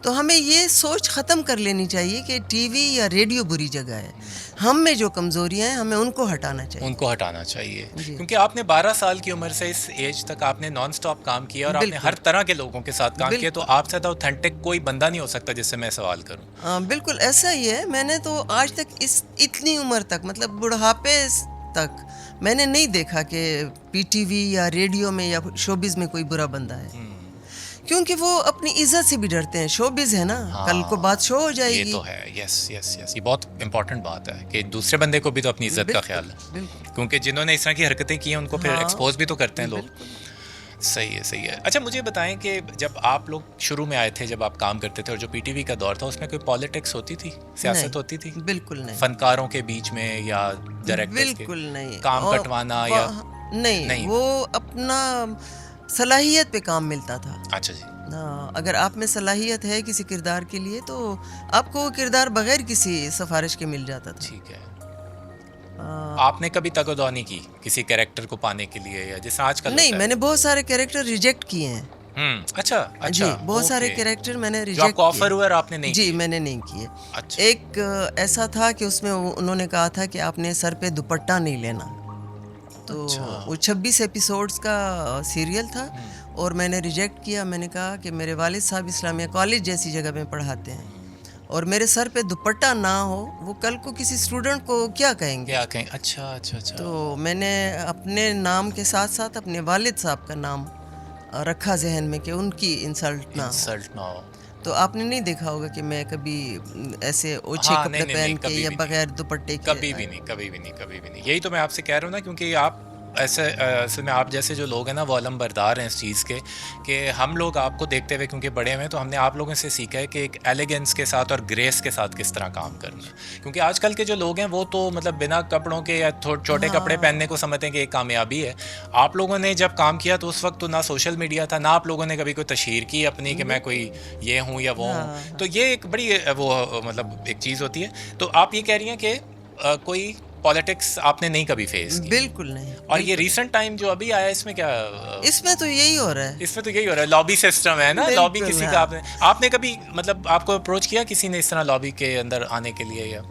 تو ہمیں یہ سوچ ختم کر لینی چاہیے کہ ٹی وی یا ریڈیو بری جگہ ہے. ہم میں جو کمزوریاں ہیں ہمیں ان کو ہٹانا چاہیے. کیونکہ آپ نے 12 سال کی عمر سے اس ایج تک آپ نے نان سٹاپ کام کیا اور آپ نے ہر طرح کے لوگوں کے ساتھ کام کیا, تو آپ سے زیادہ اوتھینٹک کوئی بندہ نہیں ہو سکتا جس سے میں سوال کروں. بالکل ایسا ہی ہے. میں نے تو آج تک اتنی عمر تک, مطلب بڑھاپے تک, میں نے نہیں دیکھا کہ پی ٹی وی یا ریڈیو میں یا شوبز میں کوئی برا بندہ ہے. کیونکہ وہ اپنی عزت سے بھی ڈرتے ہیں. شوبز ہے نا, کل کو بات شو ہو جائے گی. یہ تو ہے. یس یہ بہت امپورٹنٹ بات ہے کہ دوسرے بندے کو بھی تو اپنی عزت کا خیال ہے, کیونکہ جنہوں نے اس طرح کی حرکتیں کی ہیں ان کو پھر ایکسپوز بھی تو کرتے ہیں لوگ. صحیح ہے. اچھا مجھے بتائیں کہ جب آپ لوگ شروع میں آئے تھے, جب آپ کام کرتے تھے, اور جو پی ٹی وی کا دور تھا, اس میں کوئی پالیٹکس ہوتی تھی, سیاست ہوتی تھی؟ بالکل نہیں. فنکاروں کے بیچ میں یا ڈائریکٹرز کے بالکل نہیں. کام کٹوانا یا نہیں, وہ اپنا صلاحیت پہ کام ملتا تھا. اچھا جی. اگر آپ میں صلاحیت ہے کسی کردار کے لیے تو آپ کو وہ کردار بغیر کسی سفارش کے مل جاتا تھا. ٹھیک ہے. آپ نے کبھی تگودو نہیں کی کسی کیریکٹر کو پانے کے لیے, یا جیسے آج کل؟ نہیں, میں نے بہت سارے کیریکٹر ریجیکٹ کیے ہیں. اچھا جی, بہت سارے کیریکٹر میں نے ریجیکٹ کیے. جو آپ کو آفر ہوا اور آپ نے نہیں کیے؟ جی, میں نے نہیں کیے. ایک ایسا تھا کہ اس میں انہوں نے کہا تھا کہ آپ نے سر پہ دوپٹہ نہیں لینا, تو وہ 26 ایپیسوڈز کا سیریل تھا اور میں نے ریجیکٹ کیا. میں نے کہا کہ میرے والد صاحب اسلامیہ کالج جیسی جگہ میں پڑھاتے ہیں اور میرے سر پہ دوپٹہ نہ ہو, وہ کل کو کسی اسٹوڈنٹ کو کیا کہیں گے. اچھا. تو میں نے اپنے نام کے ساتھ ساتھ اپنے والد صاحب کا نام رکھا ذہن میں کہ ان کی انسلٹ نہ ہو. تو آپ نے نہیں دیکھا ہوگا کہ میں کبھی ایسے اوچھے کپڑے پہن کے یا بغیر دوپٹے کے, کبھی بھی نہیں. یہی تو میں آپ سے کہہ رہا ہوں نا, کیونکہ آپ ایسے اصل میں آپ جیسے جو لوگ ہیں نا وہ علم بردار ہیں اس چیز کے کہ ہم لوگ آپ کو دیکھتے ہوئے کیونکہ بڑے ہوئے, تو ہم نے آپ لوگوں سے سیکھا ہے کہ ایک ایلیگنس کے ساتھ اور گریس کے ساتھ کس طرح کام کرنا ہے. کیونکہ آج کل کے جو لوگ ہیں وہ تو مطلب بنا کپڑوں کے یا چھوٹے کپڑے پہننے کو سمجھتے ہیں کہ ایک کامیابی ہے. آپ لوگوں نے جب کام کیا تو اس وقت تو نہ سوشل میڈیا تھا, نہ آپ لوگوں نے کبھی کوئی تشہیر کی اپنی کہ میں کوئی یہ ہوں یا وہ ہوں. تو یہ ایک بڑی وہ مطلب ایک چیز ہوتی ہے. تو آپ یہ کہہ رہی ہیں کہ کوئی پالیٹکس آپ نے نہیں کبھی فیس کی؟ بالکل نہیں. اور یہ ریسنٹ ٹائم جو ابھی آیا اس میں کیا؟ اس میں تو یہی ہو رہا ہے. لابی سسٹم ہے نا, لابی کسی کا آپ نے کبھی مطلب آپ کو اپروچ کیا کسی نے اس طرح لابی کے اندر آنے کے لیے؟ یا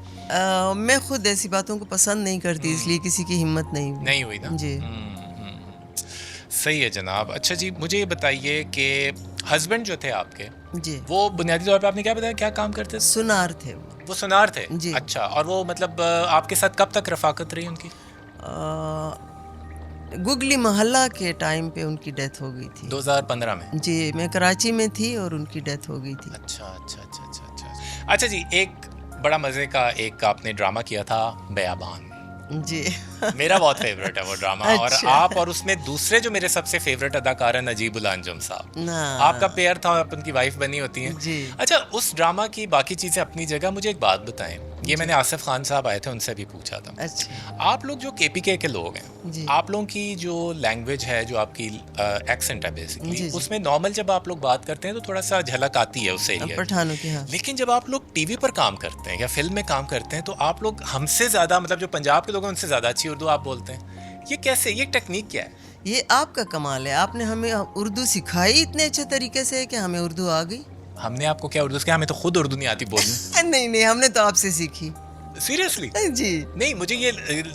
میں خود ایسی باتوں کو پسند نہیں کرتی, اس لیے کسی کی ہمت نہیں ہوئی نا. جی صحیح ہے جناب. اچھا جی, مجھے یہ بتائیے کہ ہسبینڈ جو تھے آپ کے جی وہ بنیادی طور پہ آپ نے کیا بتایا کیا کام کرتے تھے؟ سنار تھے وہ سنار تھے. جی. اچھا. اور وہ مطلب آپ کے ساتھ کب تک رفاقت رہی ان کی؟ گگلی محلہ کے ٹائم پہ ان کی ڈیتھ ہو گئی تھی 2015 میں. جی میں کراچی میں تھی اور ان کی ڈیتھ ہو گئی تھی. اچھا اچھا اچھا اچھا اچھا. اچھا جی ایک بڑا مزے کا ایک آپ نے ڈرامہ کیا تھا بیابان. جی میرا بہت فیوریٹ ہے وہ ڈرامہ. اور آپ اور اس میں دوسرے جو میرے سب سے فیوریٹ اداکار ہیں نجیب الانجم صاحب, آپ کا پیئر تھا, آپ ان کی وائف بنی ہوتی ہیں. جی. اچھا اس ڈرامہ کی باقی چیزیں اپنی جگہ, مجھے ایک بات بتائیں, یہ میں نے آصف خان صاحب آئے تھے ان سے بھی پوچھا تھا. اچھا آپ لوگ جو KPK کے لوگ ہیں, جی. آپ لوگوں کی جو لینگویج ہے, جو آپ کی ایکسنٹ ہے بیسکلی, جی. اس میں نارمل جب آپ لوگ بات کرتے ہیں تو تھوڑا سا جھلک آتی ہے اس ایریا پٹھانوں کی. ہاں لیکن جب آپ لوگ ٹی وی پر کام کرتے ہیں یا فلم میں کام کرتے ہیں تو آپ لوگ ہم سے زیادہ, مطلب جو پنجاب کے لوگ ہیں ان سے زیادہ اچھی اردو آپ بولتے ہیں. یہ کیسے, یہ ٹیکنیک کیا ہے؟ یہ آپ کا کمال ہے, آپ نے ہمیں اردو سکھائی اتنے اچھے طریقے سے کہ ہمیں اردو آ گئی. ہم نے آپ کو کیا اردو سکھایا؟ ہمیں تو خود اردو نہیں آتی بولنے. نہیں ہم نے تو آپ سے سیکھی. سیریسلی؟ جی نہیں, مجھے یہ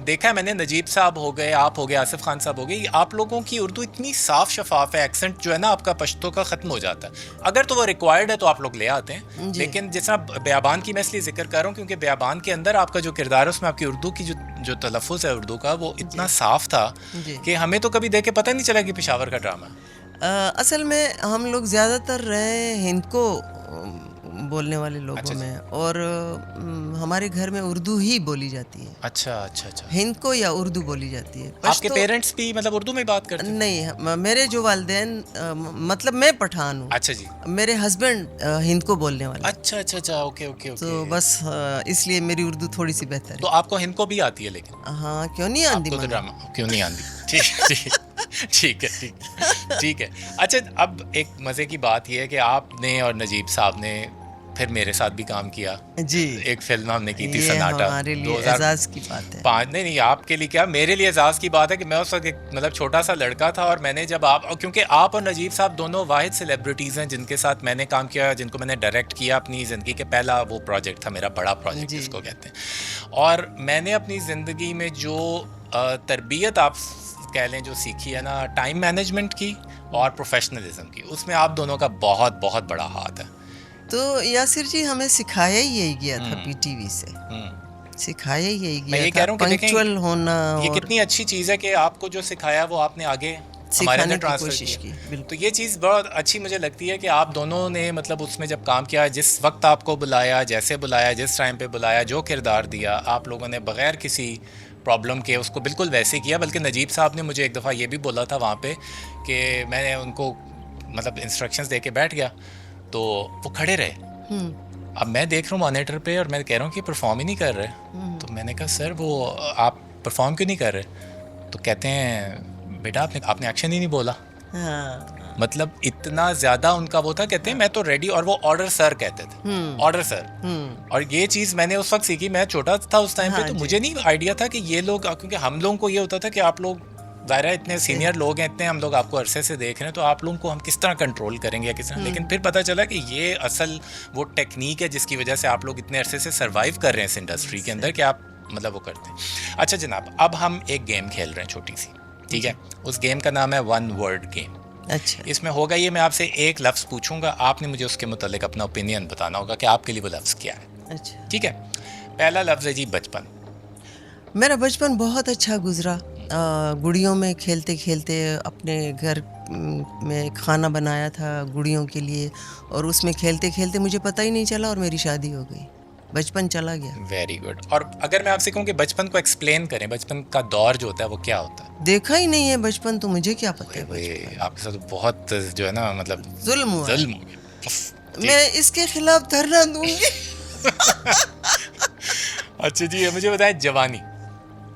دیکھا ہے میں نے, نجیب صاحب ہو گئے, آپ ہو گئے, آصف خان صاحب ہو گئے, آپ لوگوں کی اردو اتنی صاف شفاف ہے, ایکسنٹ جو ہے نا آپ کا پشتو کا ختم ہو جاتا ہے. اگر تو وہ ریکوائرڈ ہے تو آپ لوگ لے آتے ہیں. لیکن جس طرح بیابان کی میں اس لیے ذکر کر رہا ہوں کیونکہ بیابان کے اندر آپ کا جو کردار ہے اس میں آپ کی اردو کی جو تلفظ ہے اردو کا وہ اتنا صاف تھا کہ ہمیں تو کبھی دیکھ کے پتہ نہیں چلا کہ پشاور کا ڈرامہ ہے. اصل میں ہم لوگ زیادہ تر رہے ہند کو بولنے والے لوگوں میں, اور ہمارے گھر میں اردو ہی بولی جاتی ہے. اچھا اچھا اچھا. ہند کو یا اردو بولی جاتی ہے. آپ کے پیرنٹس بھی مطلب اردو میں بات کرتے ہیں؟ نہیں, میرے جو والدین, مطلب میں پٹھان ہوں. اچھا جی. میرے ہسبینڈ ہند کو بولنے والے. اچھا اچھا اچھا. Okay okay okay. تو بس اس لیے میری اردو تھوڑی سی بہتر ہے. تو آپ کو ہند کو بھی آتی ہے لیکن؟ ہاں کیوں نہیں آتی ڈرامہ, کیوں نہیں آتی؟ ٹھیک ہے ٹھیک ہے. اچھا اب ایک مزے کی بات یہ ہے کہ آپ نے اور نجیب صاحب نے پھر میرے ساتھ بھی کام کیا. جی ایک فلم ہم نے کی تھی سناٹا. ہمارے لیے اعزاز کی بات ہے. 5 نہیں آپ کے لیے کیا, میرے لیے اعزاز کی بات ہے کہ میں اس وقت ایک مطلب چھوٹا سا لڑکا تھا, اور میں نے جب آپ, کیونکہ آپ اور نجیب صاحب دونوں واحد سیلیبریٹیز ہیں جن کے ساتھ میں نے کام کیا, جن کو میں نے ڈائریکٹ کیا اپنی زندگی کے. پہلا وہ پروجیکٹ تھا میرا, بڑا پروجیکٹ جس کو کہتے ہیں. اور میں نے اپنی زندگی میں جو تربیت آپ کہہ لیں جو سیکھی ہے نا, ٹائم مینجمنٹ کی اور پروفیشنلزم کی, اس میں آپ دونوں کا بہت بہت بڑا ہاتھ ہے. تو یاسر جی ہمیں سکھایا ہی یہی گیا تھا PTV سے, سکھایا ہی یہی گیا تھا پنکچوئل ہونا. یہ کتنی اچھی چیز ہے کہ آپ کو جو سکھایا وہ آپ نے آگے ہمارے اندر ٹرانسفر کی. تو یہ چیز بہت اچھی مجھے لگتی ہے کہ آپ دونوں نے مطلب اس میں جب کام کیا, جس وقت آپ کو بلایا, جیسے بلایا, جس ٹائم پہ بلایا, جو کردار دیا, آپ لوگوں نے بغیر کسی پرابلم کے اس کو بالکل ویسے کیا. بلکہ نجیب صاحب نے مجھے ایک دفعہ یہ بھی بولا تھا وہاں پہ کہ میں نے ان کو مطلب انسٹرکشنز دے کے بیٹھ گیا تو وہ کھڑے رہے. اب میں دیکھ رہا ہوں مانیٹر پہ اور میں کہہ رہا ہوں کہ پرفارم ہی نہیں کر رہے. تو میں نے کہا سر وہ آپ پرفارم کیوں نہیں کر رہے؟ تو کہتے ہیں بیٹا آپ نے ایکشن ہی نہیں بولا. مطلب اتنا زیادہ ان کا وہ تھا, کہتے ہیں میں تو ریڈی, اور وہ آرڈر سر کہتے تھے, آرڈر سر. اور یہ چیز میں نے اس وقت سیکھی, میں چھوٹا تھا اس ٹائم پہ, تو مجھے نہیں آئیڈیا تھا کہ یہ لوگ, کیونکہ ہم لوگوں کو یہ ہوتا تھا کہ آپ لوگ ظاہر ہے اتنے سینئر لوگ ہیں, اتنے ہم لوگ آپ کو عرصے سے دیکھ رہے ہیں, تو آپ لوگوں کو ہم کس طرح کنٹرول کریں گے یا کس طرح. لیکن پھر پتہ چلا کہ یہ اصل وہ ٹیکنیک ہے جس کی وجہ سے آپ لوگ اتنے عرصے سے سروائیو کر رہے ہیں اس انڈسٹری کے اندر کہ آپ مطلب وہ کرتے ہیں. اچھا جناب, اب ہم ایک گیم کھیل رہے ہیں چھوٹی سی, ٹھیک ہے. اس گیم کا نام ہے 1 word گیم. اچھا. اس میں ہوگا یہ, میں آپ سے ایک لفظ پوچھوں گا, آپ نے مجھے اس کے متعلق اپنا اوپینین بتانا ہوگا کہ آپ کے لیے وہ لفظ کیا ہے. اچھا ٹھیک ہے. پہلا لفظ ہے جی بچپن. میرا بچپن بہت اچھا گزرا. گڑیوں میں کھیلتے کھیلتے اپنے گھر میں کھانا بنایا تھا گڑیوں کے لیے, اور اس میں کھیلتے کھیلتے مجھے پتہ ہی نہیں چلا اور میری شادی ہو گئی. بچپن چلا گیا. Very good. اور اگر میں آپ سے کہوں کہ بچپن کو ایکسپلین کریں, بچپن کا دور جو ہوتا ہے وہ کیا ہوتا ہے؟ دیکھا ہی نہیں ہے بچپن, تو مجھے کیا پتہ ہے. آپ کے ساتھ بہت جو ہے نا مطلب ظلم ہو گیا. میں اس کے خلاف دھرنا دوں گی. اچھا جی, مجھے بتائیں جوانی,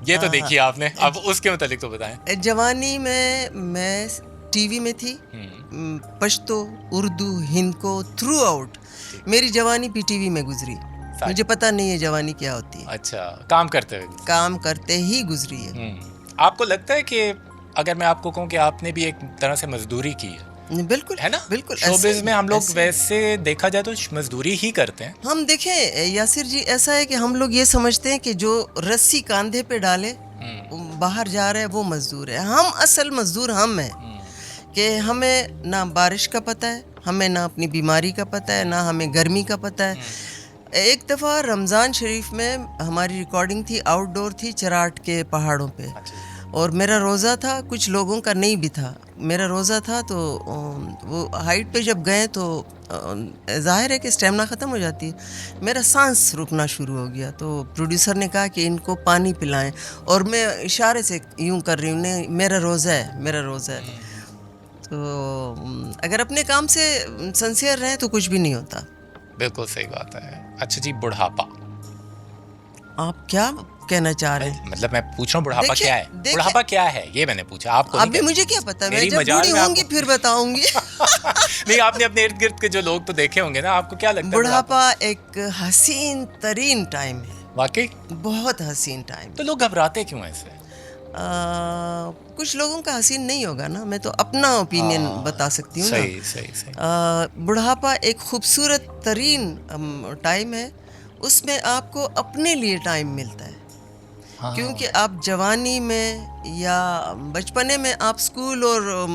یہ تو دیکھیے آپ نے, اب اس کے متعلق تو بتائیں. جوانی میں ٹی وی میں تھی, پشتو, اردو, ہند کو تھرو آؤٹ میری جوانی PTV میں گزری. مجھے پتہ نہیں ہے جوانی کیا ہوتی ہے. اچھا, کام کرتے ہی گزری ہے. آپ کو لگتا ہے کہ اگر میں آپ کو کہوں کہ آپ نے بھی ایک طرح سے مزدوری کی ہے؟ بالکل ہے نا, بالکل. شوبز میں ہم لوگ ویسے دیکھا جائے تو مزدوری ہی کرتے ہیں. ہم دیکھیں یاسر جی, ایسا ہے کہ ہم لوگ یہ سمجھتے ہیں کہ جو رسی کاندھے پہ ڈالے باہر جا رہا ہے وہ مزدور ہے. ہم اصل مزدور ہم ہیں کہ ہمیں نہ بارش کا پتہ ہے، ہمیں نہ اپنی بیماری کا پتہ ہے، نہ ہمیں گرمی کا پتہ ہے. ایک دفعہ رمضان شریف میں ہماری ریکارڈنگ تھی، آؤٹ ڈور تھی چراٹ کے پہاڑوں پہ، اور میرا روزہ تھا، کچھ لوگوں کا نہیں بھی تھا، میرا روزہ تھا. تو وہ ہائٹ پہ جب گئے تو ظاہر ہے کہ اسٹیمنا ختم ہو جاتی ہے، میرا سانس رکنا شروع ہو گیا. تو پروڈیوسر نے کہا کہ ان کو پانی پلائیں، اور میں اشارے سے یوں کر رہی ہوں، نہیں میرا روزہ ہے، میرا روزہ ہے. تو اگر اپنے کام سے سنسیئر رہیں تو کچھ بھی نہیں ہوتا. بالکل صحیح بات ہے. اچھا جی، بڑھاپا آپ کیا کہنا چاہ رہے ہیں؟ مطلب میں پوچھ رہا ہوں بڑھاپا کیا ہے؟ بڑھاپا کیا ہے یہ میں نے پوچھا، آپ کو ابھی مجھے کیا پتا، میں جب بوڑھی ہوں گی پھر بتاؤں گی. نہیں، آپ نے اپنے ارد گرد کے جو لوگ تو دیکھے ہوں گے نا، آپ کو کیا لگتا ہے بڑھاپا ایک حسین ترین ٹائم ہے، واقعی بہت حسین ٹائم. تو لوگ گھبراتے کیوں ہیں اس سے؟ کچھ لوگوں کا حسین نہیں ہوگا نا، میں تو اپنا اوپینین بتا سکتی ہوں نا. صحیح. بڑھاپا ایک خوبصورت ترین ٹائم ہے، اس میں آپ کو اپنے لیے ٹائم ملتا ہے. کیونکہ آپ جوانی میں یا بچپنے میں آپ اسکول اور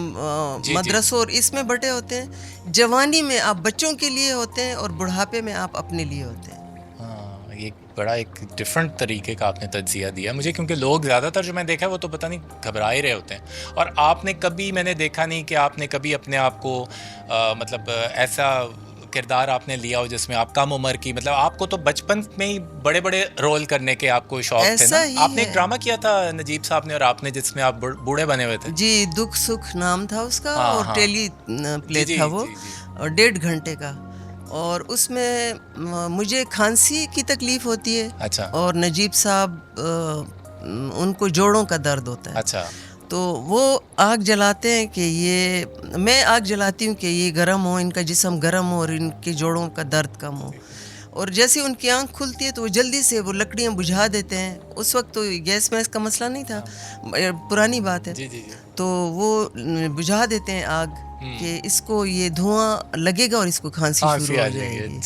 مدرسوں اور اس میں بٹے ہوتے ہیں، جوانی میں آپ بچوں کے لیے ہوتے ہیں، اور بڑھاپے میں آپ اپنے لیے ہوتے ہیں. یہ بڑا ایک ڈفرینٹ طریقے کا آپ نے تجزیہ دیا مجھے، کیونکہ لوگ زیادہ تر جو میں دیکھا ہے وہ تو پتہ نہیں گھبرا ہی رہے ہوتے ہیں. اور آپ نے کبھی، میں نے دیکھا نہیں کہ آپ نے کبھی اپنے آپ کو مطلب ایسا کردار آپ نے لیا ہو جس میں آپ کم عمر کی، مطلب آپ کو تو بچپن میں ہی بڑے بڑے رول کرنے کے آپ کو شوق تھے نا. آپ نے ایک ڈرامہ کیا تھا نجیب صاحب نے اور آپ نے، جس میں آپ بوڑھے بنے ہوئے تھے. جی، دکھ سکھ نام تھا اس کا، اور ٹیلی پلے تھا وہ، 1.5 گھنٹے کا. اور اس میں مجھے کھانسی کی تکلیف ہوتی ہے. اچھا. اور نجیب صاحب ان کو جوڑوں کا درد ہوتا ہے. اچھا. تو وہ آگ جلاتے ہیں کہ یہ، میں آگ جلاتی ہوں کہ یہ گرم ہو، ان کا جسم گرم ہو اور ان کے جوڑوں کا درد کم ہو. اور جیسے ان کی آنکھ کھلتی ہے تو وہ جلدی سے وہ لکڑیاں بجھا دیتے ہیں. اس وقت تو گیس ویس کا مسئلہ نہیں تھا، پرانی بات ہے. تو وہ بجھا دیتے ہیں آگ کہ اس کو یہ دھواں لگے گا اور اس کو کھانسی شروع ہو جائے گی.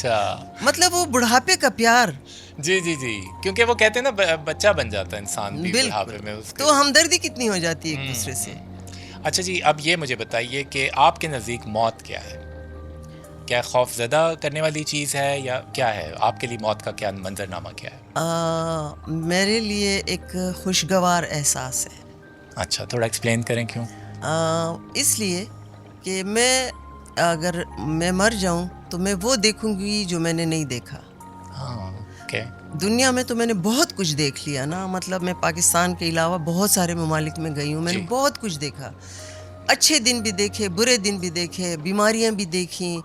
مطلب وہ بڑھاپے کا پیار. جی، کیونکہ وہ کہتے ہیں نا بچہ بن جاتا ہے انسان بھی بڑھاپے میں، تو ہمدردی کتنی ہو جاتی ہے ایک دوسرے سے. اچھا جی، اب یہ مجھے بتائیے کہ آپ کے نزدیک موت کیا ہے؟ کیا خوف زدہ کرنے والی چیز ہے یا کیا ہے؟ آپ کے لیے موت کا کیا منظرنامہ کیا ہے؟ میرے لیے ایک خوشگوار احساس ہے. اچھا، تھوڑا ایکسپلین کریں کیوں؟ اس لیے کہ اگر میں مر جاؤں تو میں وہ دیکھوں گی جو میں نے نہیں دیکھا. دنیا میں تو میں نے بہت کچھ دیکھ لیا نا، مطلب میں پاکستان کے علاوہ بہت سارے ممالک میں گئی ہوں، میں نے بہت کچھ دیکھا، اچھے دن بھی دیکھے، برے دن بھی دیکھے، بیماریاں بھی دیکھیں،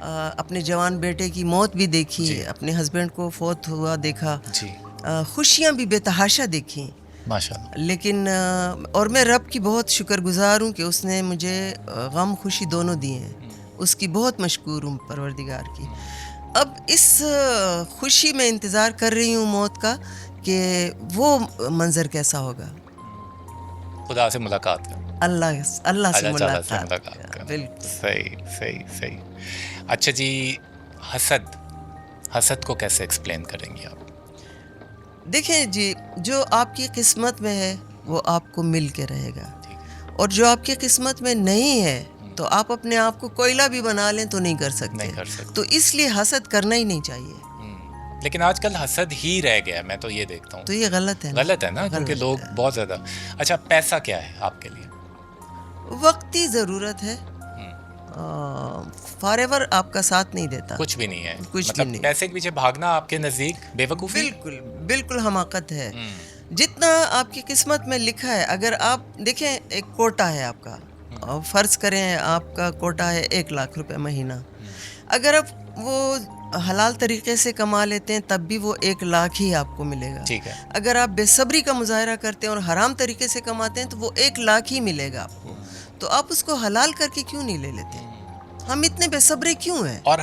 اپنے جوان بیٹے کی موت بھی دیکھی، اپنے ہسبینڈ کو فوت ہوا دیکھا، خوشیاں بھی بے تحاشا دیکھیں ماشاءاللہ. لیکن اور میں رب کی بہت شکر گزار ہوں کہ اس نے مجھے غم خوشی دونوں دیے ہیں، اس کی بہت مشکور ہوں پروردگار کی. اب اس خوشی میں انتظار کر رہی ہوں موت کا کہ وہ منظر کیسا ہوگا. خدا سے ملاقات کا، اللہ سے ملاقات کا. بالکل صحیح. اچھا جی، حسد کو کیسے ایکسپلین کریں گے آپ؟ دیکھیں جی، جو آپ کی قسمت میں ہے وہ آپ کو مل کے رہے گا، اور جو آپ کی قسمت میں نہیں ہے تو آپ اپنے آپ کو کوئلہ بھی بنا لیں تو نہیں کر سکتے. تو اس لیے حسد کرنا ہی نہیں چاہیے. لیکن آج کل حسد ہی رہ گیا، میں تو یہ دیکھتا ہوں. تو یہ غلط ہے نا، کیونکہ لوگ بہت زیادہ. اچھا، پیسہ کیا ہے آپ کے لیے؟ وقتی ضرورت ہے، فار ایور آپ کا ساتھ نہیں دیتا. کچھ بھی نہیں ہے، کچھ بھی نہیں. پیسے کے پیچھے بھاگنا آپ کے نزدیک بے وقوفی؟ بالکل حماقت ہے. جتنا آپ کی قسمت میں لکھا ہے، اگر آپ دیکھیں ایک کوٹا ہے آپ کا، فرض کریں آپ کا کوٹا ہے 1 لاکھ روپے مہینہ، اگر آپ وہ حلال طریقے سے کما لیتے ہیں تب بھی وہ 1 لاکھ ہی آپ کو ملے گا. اگر آپ بے صبری کا مظاہرہ کرتے ہیں اور حرام طریقے سے کماتے ہیں تو وہ 1 لاکھ ہی ملے گا آپ کو. تو آپ اس کو حلال کر کے کیوں نہیں لے لیتے؟ ہم اتنے بے صبرے کیوں ہیں؟ اور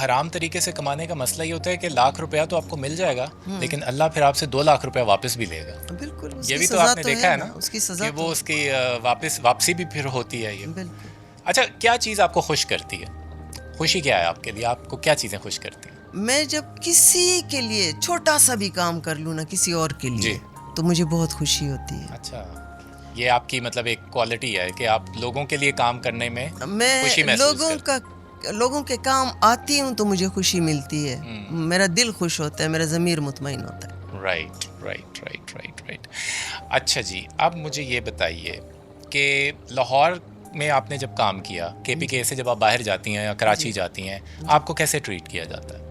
حرام طریقے سے کمانے کا مسئلہ یہ ہوتا ہے کہ 1 لاکھ روپیہ تو آپ کو مل جائے گا، لیکن اللہ پھر آپ سے 2 لاکھ روپیہ واپس بھی لے گا. بالکل، یہ بھی تو آپ نے دیکھا ہے نا، اس کی سزا کہ وہ اس کی واپسی بھی پھر ہوتی ہے. یہ بالکل. اچھا، کیا چیز آپ کو خوش کرتی ہے؟ خوشی کیا ہے آپ کے لیے؟ آپ کو کیا چیزیں خوش کرتی ہیں؟ میں جب کسی کے لیے چھوٹا سا بھی کام کر لوں نا، کسی اور کے لیے، تو مجھے بہت خوشی ہوتی ہے. اچھا. یہ آپ کی مطلب ایک کوالٹی ہے کہ آپ لوگوں کے لیے کام کرنے میں میں خوشی محسوس لوگوں کے کام آتی ہوں تو مجھے خوشی ملتی ہے, میرا دل خوش ہوتا ہے, میرا ضمیر مطمئن ہوتا ہے. رائٹ. اچھا جی, اب مجھے یہ بتائیے کہ لاہور میں آپ نے جب کام کیا, کے پی کے سے جب آپ باہر جاتی ہیں یا کراچی جاتی ہیں, آپ کو کیسے ٹریٹ کیا جاتا ہے؟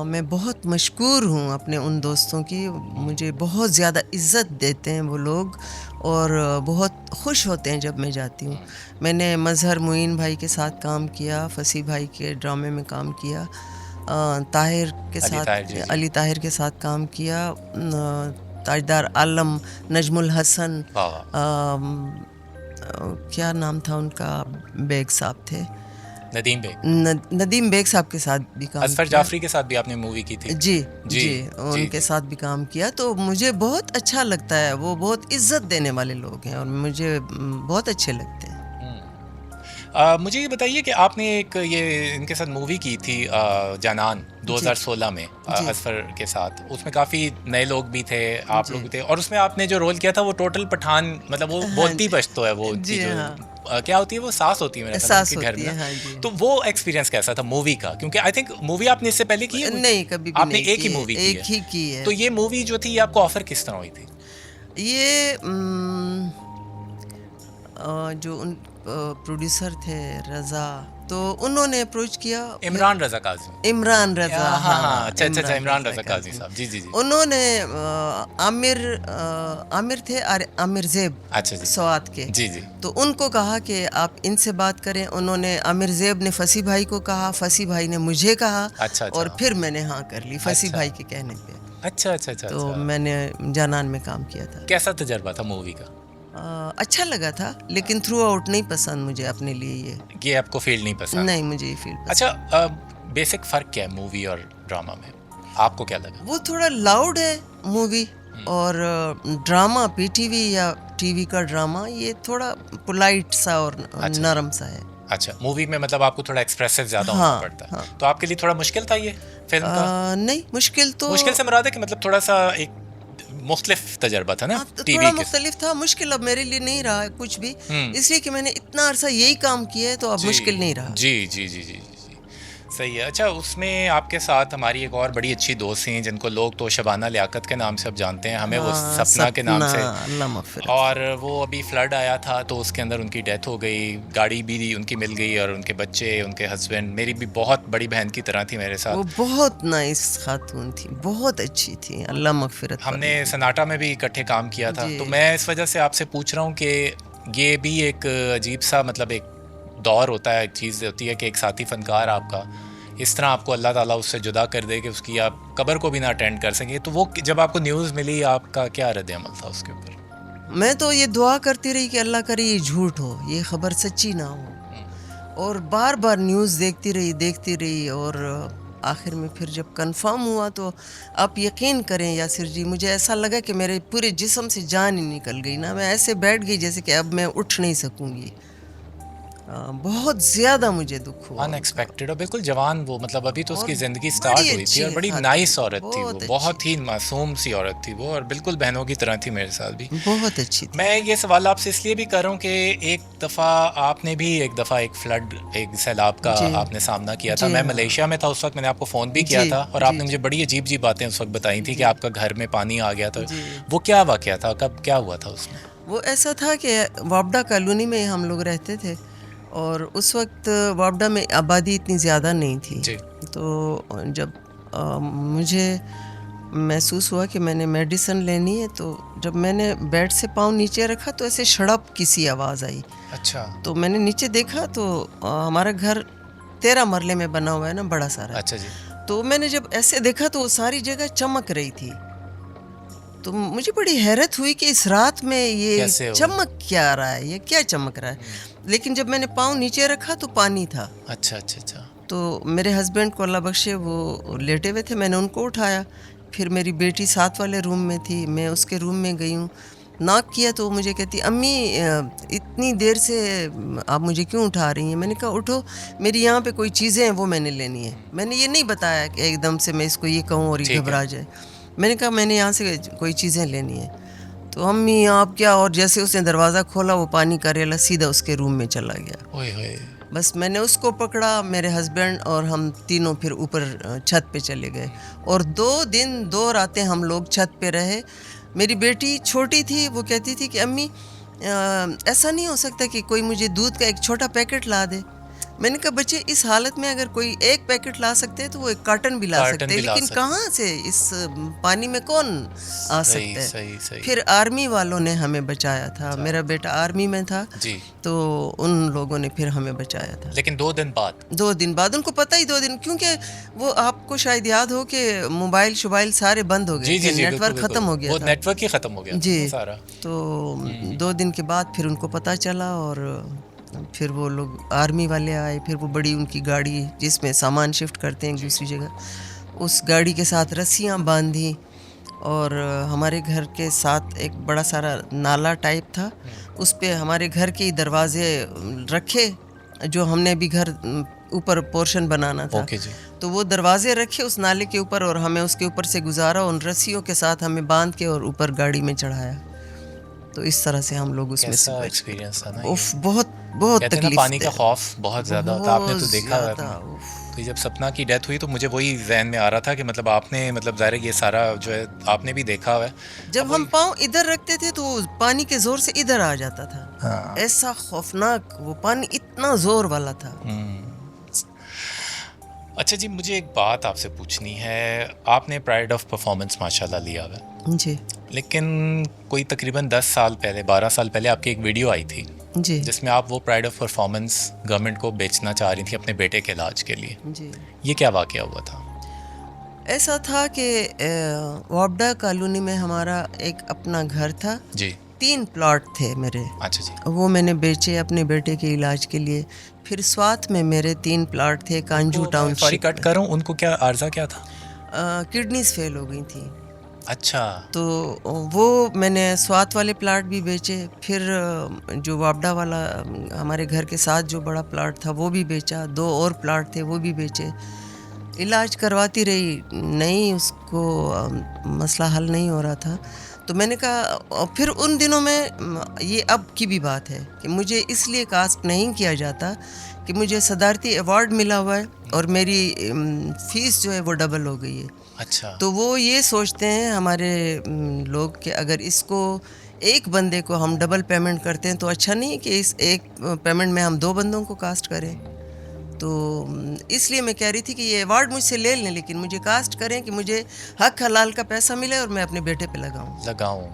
میں بہت مشکور ہوں اپنے ان دوستوں کی, مجھے بہت زیادہ عزت دیتے ہیں وہ لوگ, اور بہت خوش ہوتے ہیں جب میں جاتی ہوں. میں نے مظہر معین بھائی کے ساتھ کام کیا, فصیح بھائی کے ڈرامے میں کام کیا, طاہر کے ساتھ, علی طاہر کے ساتھ کام کیا, تاجدار عالم, نجم الحسن, کیا نام تھا ان کا, بیگ صاحب تھے, ندیم بیگ صاحب کے ساتھ بھی کام, اصفر جعفری کے ساتھ بھی آپ نے مووی کی تھی. جی ان کے ساتھ بھی کام کیا, تو مجھے بہت اچھا لگتا ہے. وہ بہت عزت دینے والے لوگ ہیں اور مجھے بہت اچھے لگتے ہیں. مجھے یہ بتائیے کہ آپ نے ایک یہ ان کے ساتھ مووی کی تھی جانان 2016 میں اصفر کے ساتھ, اس میں کافی نئے لوگ بھی تھے, آپ لوگ بھی تھے, اور اس میں آپ نے جو رول کیا تھا وہ ٹوٹل پٹھان, مطلب وہ بولتی پشتو ہے, وہ کیا ہوتی ہے, وہ ساس ہوتی ہے میرے گھر میں. تو وہ ایکسپیرینس کیسا تھا مووی کا؟ کیونکہ آئی تھنک مووی آپ نے اس سے پہلے کی ہے؟ نہیں, کبھی آپ نے ایک ہی مووی کی ہے. تو یہ مووی جو تھی یہ آپ کو آفر کس طرح ہوئی تھی؟ یہ جو ان پروڈیوسر تھے رضا, تو انہوں نے اپروچ کیا, عمران رضا کاظمی. عمران رضا, اچھا, عمران رضا کاظمی صاحب, جی. انہوں نے عامر تھے, عامر زیب, اچھا جی, سوات کے, جی. تو ان کو کہا کہ آپ ان سے بات کریں. انہوں نے, عامر زیب نے فصیح بھائی کو کہا, فصیح بھائی نے مجھے کہا, اور پھر میں نے ہاں کر لی فصیح بھائی کے کہنے پہ. اچھا. تو میں نے جانان میں کام کیا تھا. کیسا تجربہ تھا مووی کا؟ اچھا لگا تھا, لیکن تھرو آؤٹ نہیں پسند مجھے اپنے لیے. یہ آپ کو فیلڈ نہیں پسند؟ نہیں, مجھے یہ فیلڈ پسند. اچھا, بیسک فرق کیا ہے مووی اور ڈرامہ میں, آپ کو کیا لگا؟ وہ تھوڑا لاؤڈ ہے مووی, اور ڈرامہ پی ٹی وی یا ٹی وی کا ڈرامہ یہ تھوڑا پولائٹ سا اور نرم سا ہے. اچھا, مووی میں مطلب آپ کو تھوڑا ایکسپریسو زیادہ ہونا پڑتا ہے. تو آپ کے لیے تھوڑا مشکل تھا یہ فلم کا؟ نہیں, مشکل سے مراد ہے کہ مطلب تھوڑا سا ایک مختلف تجربہ تھا نا, تھوڑا مختلف تھا. مشکل اب میرے لیے نہیں رہا کچھ بھی, اس لیے کہ میں نے اتنا عرصہ یہی کام کیا ہے, تو اب مشکل نہیں رہا. جی, صحیح ہے. اچھا, اس میں آپ کے ساتھ ہماری ایک اور بڑی اچھی دوست ہیں جن کو لوگ تو شبانہ لیاقت کے نام سے اب جانتے ہیں, ہمیں وہ سپنا کے نام سے, اور وہ ابھی فلڈ آیا تھا تو اس کے اندر ان کی ڈیتھ ہو گئی. گاڑی بھی ان کی مل گئی, اور ان کے بچے, ان کے ہسبینڈ میری بھی بہت بڑی بہن کی طرح تھی میرے ساتھ. وہ بہت نائس خاتون تھی, بہت اچھی تھی, اللہ مغفرت. ہم نے سناٹا میں بھی اکٹھے کام کیا تھا. تو میں اس وجہ سے آپ سے پوچھ رہا ہوں کہ یہ بھی ایک عجیب سا مطلب ایک دور ہوتا ہے, ایک چیز ہوتی ہے کہ ایک ساتھی فنکار آپ کا اس طرح آپ کو اللہ تعالیٰ اس سے جدا کر دے کہ اس کی آپ قبر کو بھی نہ اٹینڈ کر سکیں. تو وہ جب آپ کو نیوز ملی, آپ کا کیا رد عمل تھا اس کے اوپر؟ میں تو یہ دعا کرتی رہی کہ اللہ کرے یہ جھوٹ ہو, یہ خبر سچی نہ ہو, اور بار بار نیوز دیکھتی رہی, اور آخر میں پھر جب کنفرم ہوا تو آپ یقین کریں یاسر جی, مجھے ایسا لگا کہ میرے پورے جسم سے جان ہی نکل گئی نا. میں ایسے بیٹھ گئی جیسے کہ اب میں اٹھ نہیں سکوں گی. بہت زیادہ مجھے دکھ ہوا, ان ایکسپیکٹڈ, اور بالکل جوان وہ, مطلب ابھی تو اس کی زندگی سٹارٹ ہوئی تھی, اور بڑی نائس عورت تھی وہ, بہت ہی معصوم سی عورت تھی وہ, اور بالکل بہنوں کی طرح تھی میرے ساتھ بھی, بہت اچھی تھی. میں یہ سوال آپ سے اس لیے بھی کر رہا ہوں کہ ایک دفعہ آپ نے بھی ایک فلڈ, ایک سیلاب کا آپ نے سامنا کیا تھا. میں ملیشیا میں تھا اس وقت, میں نے آپ کو فون بھی کیا تھا, اور آپ نے مجھے بڑی عجیب باتیں اس وقت بتائی تھی کہ آپ کا گھر میں پانی آ گیا تھا. وہ کیا واقعہ تھا, کب کیا ہوا تھا اس میں؟ وہ ایسا تھا کہ وابڈا کالونی میں ہم لوگ رہتے تھے, اور اس وقت وابڈا میں آبادی اتنی زیادہ نہیں تھی. تو جب مجھے محسوس ہوا کہ میں نے میڈیسن لینی ہے, تو جب میں نے بیڈ سے پاؤں نیچے رکھا تو ایسے شڑپ کسی آواز آئی. اچھا. تو میں نے نیچے دیکھا تو ہمارا گھر 13 مرلے میں بنا ہوا ہے نا, بڑا سارا. اچھا جی. تو میں نے جب ایسے دیکھا تو وہ ساری جگہ چمک رہی تھی. تو مجھے بڑی حیرت ہوئی کہ اس رات میں یہ چمک کیا رہا ہے, یہ کیا چمک رہا ہے. لیکن جب میں نے پاؤں نیچے رکھا تو پانی تھا. اچھا. تو میرے ہسبینڈ کو اللہ بخشے, وہ لیٹے ہوئے تھے, میں نے ان کو اٹھایا. پھر میری بیٹی ساتھ والے روم میں تھی, میں اس کے روم میں گئی ہوں, ناک کیا تو مجھے کہتی, امی اتنی دیر سے آپ مجھے کیوں اٹھا رہی ہیں؟ میں نے کہا اٹھو, میری یہاں پہ کوئی چیزیں ہیں وہ میں نے لینی ہے. میں نے یہ نہیں بتایا کہ ایک دم سے میں اس کو یہ کہوں اور یہ گھبرا جائے. میں نے کہا میں نے یہاں سے کوئی چیزیں لینی ہیں. تو تو امی آپ کیا, اور جیسے اس نے دروازہ کھولا وہ پانی کا ریلا سیدھا اس کے روم میں چلا گیا. اوئے ہوئے. بس میں نے اس کو پکڑا, میرے ہسبینڈ اور ہم تینوں پھر اوپر چھت پہ چلے گئے, اور 2 دن 2 راتیں ہم لوگ چھت پہ رہے. میری بیٹی چھوٹی تھی, وہ کہتی تھی کہ امی ایسا نہیں ہو سکتا کہ کوئی مجھے دودھ کا ایک چھوٹا پیکٹ لا دے. میں نے کہا بچے اس حالت میں اگر کوئی ایک پیکٹ لا سکتے تو وہ ایک کارٹن بھی لا سکتے, لیکن کہاں سے اس پانی میں کون آ سکتا ہے. پھر آرمی والوں نے ہمیں بچایا تھا, میرا بیٹا آرمی میں تھا جی, تو ان لوگوں نے پھر ہمیں بچایا تھا. لیکن 2 دن بعد ان کو پتہ ہی 2 دن, کیونکہ وہ آپ کو شاید یاد ہو کہ موبائل سارے بند ہو گئے, نیٹ ورک ختم ہو گیا تھا, نیٹ ورک ہی ختم ہو گیا جی سارا. تو 2 دن کے بعد پھر ان کو پتہ چلا, اور پھر وہ لوگ آرمی والے آئے. پھر وہ بڑی ان کی گاڑی جس میں سامان شفٹ کرتے ہیں دوسری جگہ, اس گاڑی کے ساتھ رسیاں باندھی, اور ہمارے گھر کے ساتھ ایک بڑا سارا نالا ٹائپ تھا, اس پہ ہمارے گھر کے دروازے رکھے, جو ہم نے بھی گھر اوپر پورشن بنانا تھا. تو وہ دروازے رکھے اس نالے کے اوپر, اور ہمیں اس کے اوپر سے گزارا, ان رسیوں کے ساتھ ہمیں باندھ کے اور اوپر گاڑی میں چڑھایا. تو اس طرح سے ہم لوگ اس میں سے ایکسپیرینس تھا نا. بہت تکلیف, پانی کا خوف بہت زیادہ تھا, آپ نے تو دیکھا ہے. تو جب سپنا کی ڈیتھ ہوئی تو مجھے وہی ذہن میں آ رہا تھا کہ مطلب آپ نے مطلب ظاہر یہ سارا جو ہے آپ نے بھی دیکھا ہوا ہے. جب ہم پاؤں ادھر رکھتے تھے تو پانی کے زور سے ادھر آ جاتا تھا, ایسا خوفناک وہ پانی اتنا زور والا تھا. اچھا جی, مجھے ایک بات آپ سے پوچھنی ہے. آپ نے پرائڈ آف پرفارمنس ماشاء اللہ لیا ہوا ہے جی, لیکن کوئی تقریباً 10 سال پہلے 12 سال پہلے آپ کی ایک ویڈیو آئی تھی جی, جس میں آپ وہ پرائڈ آف پرفارمنس گورنمنٹ کو بیچنا چاہ رہی تھی اپنے بیٹے کے علاج کے لیے. جی, یہ کیا واقعہ ہوا تھا؟ ایسا تھا کہ وابڈا کالونی میں ہمارا ایک اپنا گھر تھا جی, 3 پلاٹ تھے میرے. اچھا جی, وہ میں نے بیچے اپنے بیٹے کے علاج کے لیے. پھر سوات میں میرے 3 پلاٹ تھے کانجو ٹاؤن سوری کٹ کر رہا ہوں, ان کو کیا عارضہ کیا تھا؟ کڈنیز فیل ہو گئی تھی. اچھا, تو وہ میں نے سوات والے پلاٹ بھی بیچے. پھر جو وابڈا والا ہمارے گھر کے ساتھ جو بڑا پلاٹ تھا وہ بھی بیچا. 2 اور پلاٹ تھے وہ بھی بیچے. علاج کرواتی رہی, نہیں اس کو مسئلہ حل نہیں ہو رہا تھا. تو میں نے کہا, پھر ان دنوں میں, یہ اب کی بھی بات ہے کہ مجھے اس لیے کاسٹ نہیں کیا جاتا کہ مجھے صدارتی ایوارڈ ملا ہوا ہے اور میری فیس جو ہے وہ ڈبل ہو گئی ہے. اچھا, تو وہ یہ سوچتے ہیں ہمارے لوگ کہ اگر اس کو ایک بندے کو ہم ڈبل پیمنٹ کرتے ہیں تو اچھا نہیں کہ اس ایک پیمنٹ میں ہم 2 بندوں کو کاسٹ کریں. تو اس لیے میں کہہ رہی تھی کہ یہ ایوارڈ مجھ سے لے لیں, لیکن مجھے کاسٹ کریں کہ مجھے حق حلال کا پیسہ ملے اور میں اپنے بیٹے پہ لگاؤں.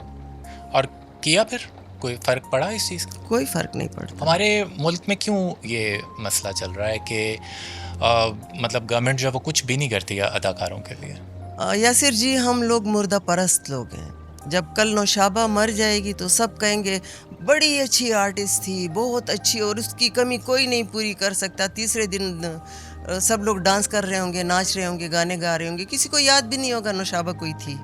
اور کیا پھر کوئی فرق پڑا اس چیز کا؟ کوئی فرق نہیں پڑتا. ہمارے ملک میں کیوں یہ مسئلہ چل رہا ہے کہ مطلب گورنمنٹ جو ہے وہ کچھ بھی نہیں کرتی ہے اداکاروں کے لیے؟ یاسر جی, ہم لوگ مردہ پرست لوگ ہیں. جب کل نوشابہ مر جائے گی تو سب کہیں گے بڑی اچھی آرٹسٹ تھی, بہت اچھی, اور اس کی کمی کوئی نہیں پوری کر سکتا. تیسرے دن سب لوگ ڈانس کر رہے ہوں گے, ناچ رہے ہوں گے, گانے گا رہے ہوں گے, کسی کو یاد بھی نہیں ہوگا نوشابہ کوئی تھی.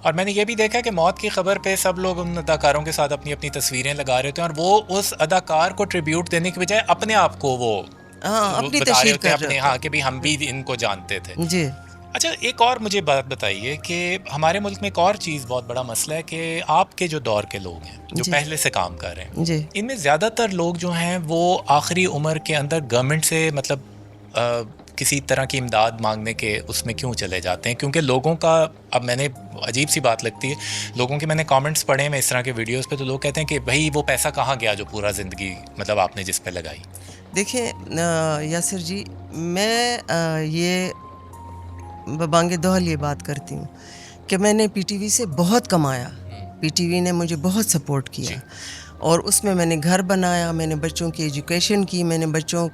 اور میں نے یہ بھی دیکھا کہ موت کی خبر پہ سب لوگ ان اداکاروں کے ساتھ اپنی اپنی تصویریں لگا رہے ہوتے ہیں, اور وہ اس اداکار کو ٹریبیوٹ دینے کے بجائے اپنے آپ کو وہ اپنی بتا رہے تشہیر ہوتے ہیں کر اپنے, ہاں کہ بھی ہم بھی ان کو جانتے تھے. جی. اچھا, ایک اور مجھے بات بتائیے کہ ہمارے ملک میں ایک اور چیز بہت بڑا مسئلہ ہے کہ آپ کے جو دور کے لوگ ہیں جو پہلے سے کام کر رہے ہیں, جی, ان میں زیادہ تر لوگ جو ہیں وہ آخری عمر کے اندر گورنمنٹ سے مطلب کسی طرح کی امداد مانگنے کے اس میں کیوں چلے جاتے ہیں؟ کیونکہ لوگوں کا, اب میں نے عجیب سی بات لگتی ہے, لوگوں کے میں نے کامنٹس پڑھے میں اس طرح کے ویڈیوز پہ, تو لوگ کہتے ہیں کہ بھائی وہ پیسہ کہاں گیا جو پورا زندگی مطلب آپ نے جس پہ لگائی. دیکھیں یاسر جی, میں یہ ببانگ دوحل یہ بات کرتی ہوں کہ میں نے پی ٹی وی سے بہت کمایا. پی ٹی وی نے مجھے بہت سپورٹ کیا, اور اس میں نے گھر بنایا, میں نے بچوں کی ایجوکیشن کی, میں نے بچوں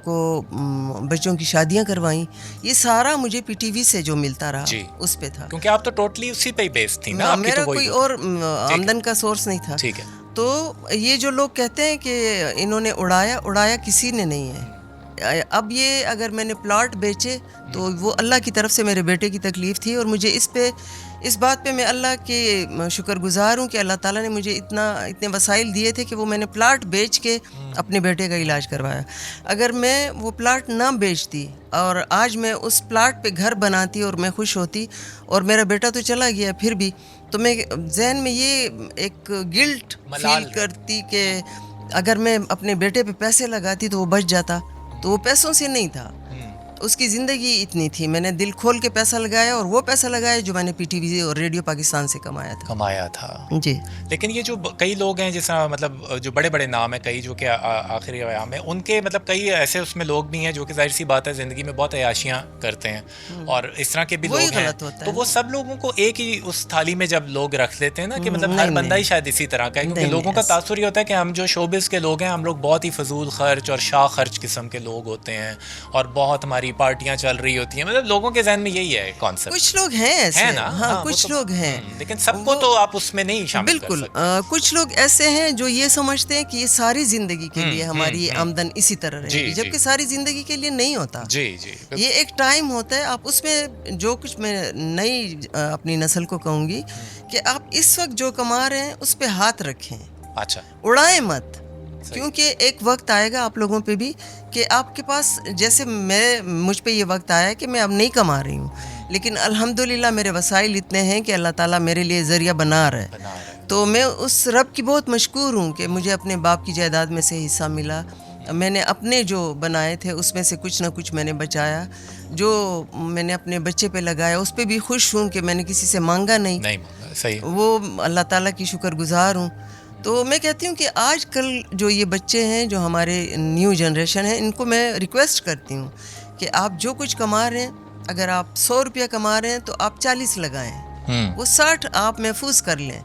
کی شادیاں کروائیں. یہ سارا مجھے پی ٹی وی سے جو ملتا رہا اس پہ تھا, کیونکہ آپ تو ٹوٹلی اسی پہ ہی بیس تھی نا, میرا کوئی اور آمدن کا سورس نہیں تھا. ٹھیک ہے. تو یہ جو لوگ کہتے ہیں کہ انہوں نے اڑایا کسی نے نہیں ہے. اب یہ اگر میں نے پلاٹ بیچے تو وہ اللہ کی طرف سے میرے بیٹے کی تکلیف تھی, اور مجھے اس بات پہ میں اللہ کے شکر گزار ہوں کہ اللہ تعالیٰ نے مجھے اتنے وسائل دیے تھے کہ وہ میں نے پلاٹ بیچ کے اپنے بیٹے کا علاج کروایا. اگر میں وہ پلاٹ نہ بیچتی اور آج میں اس پلاٹ پہ گھر بناتی اور میں خوش ہوتی, اور میرا بیٹا تو چلا گیا پھر بھی, تو میں ذہن میں یہ ایک گلٹ فیل کرتی کہ اگر میں اپنے بیٹے پہ پیسے لگاتی تو وہ بچ جاتا، تو وہ پیسوں سے نہیں تھا، اس کی زندگی اتنی تھی، میں نے دل کھول کے پیسہ لگایا اور وہ پیسہ لگایا جو میں نے پی ٹی وی اور ریڈیو پاکستان سے کمایا تھا جی. لیکن یہ جو کئی لوگ ہیں جس طرح مطلب جو بڑے بڑے نام ہیں کئی جو کہ آخری ایام میں ان کے مطلب کئی ایسے اس میں لوگ بھی ہیں جو کہ ظاہر سی بات ہے زندگی میں بہت عیاشیاں کرتے ہیں اور اس طرح کے بھی لوگ ہیں، تو وہ سب لوگوں کو ایک ہی اس تھالی میں جب لوگ رکھ لیتے ہیں نا کہ مطلب ہر بندہ ہی شاید اسی طرح کا ہے، کیونکہ لوگوں کا تاثر یہ ہوتا ہے کہ ہم جو شوبز کے لوگ ہیں ہم لوگ بہت ہی فضول خرچ اور شاہ خرچ قسم کے لوگ ہوتے ہیں اور بہت ہماری پارٹیاں چل رہی ہوتی ہیں، مطلب لوگوں کے ذہن میں یہی ہے کانسیپٹ. کچھ لوگ ہیں ایسے نا، ہاں کچھ لوگ ہیں، لیکن سب کو تو آپ اس میں نہیں شامل کر سکتے. بالکل کچھ لوگ ایسے ہیں جو یہ سمجھتے ہیں کہ یہ ساری زندگی کے لیے ہماری آمدن اسی طرح رہے گی، جبکہ ساری زندگی کے لیے نہیں ہوتا. یہ ایک ٹائم ہوتا ہے، آپ اس میں جو کچھ میں نئی اپنی نسل کو کہوں گی کہ آپ اس وقت جو کما رہے ہیں اس پہ ہاتھ رکھیں، اچھا اڑائیں مت، کیونکہ ایک وقت آئے گا آپ لوگوں پہ بھی کہ آپ کے پاس، جیسے مجھ پہ یہ وقت آیا ہے کہ میں اب نہیں کما رہی ہوں، لیکن الحمدللہ میرے وسائل اتنے ہیں کہ اللہ تعالیٰ میرے لیے ذریعہ بنا رہا ہے، تو میں اس رب کی بہت مشکور ہوں کہ مجھے اپنے باپ کی جائیداد میں سے حصہ ملا. میں نے اپنے جو بنائے تھے اس میں سے کچھ نہ کچھ میں نے بچایا، جو میں نے اپنے بچے پہ لگایا اس پہ بھی خوش ہوں کہ میں نے کسی سے مانگا نہیں، وہ اللہ تعالیٰ کی شکر گزار ہوں. تو میں کہتی ہوں کہ آج کل جو یہ بچے ہیں جو ہمارے نیو جنریشن ہیں، ان کو میں ریکویسٹ کرتی ہوں کہ آپ جو کچھ کما رہے ہیں، اگر آپ 100 روپیہ کما رہے ہیں تو آپ 40 لگائیں، وہ 60 آپ محفوظ کر لیں،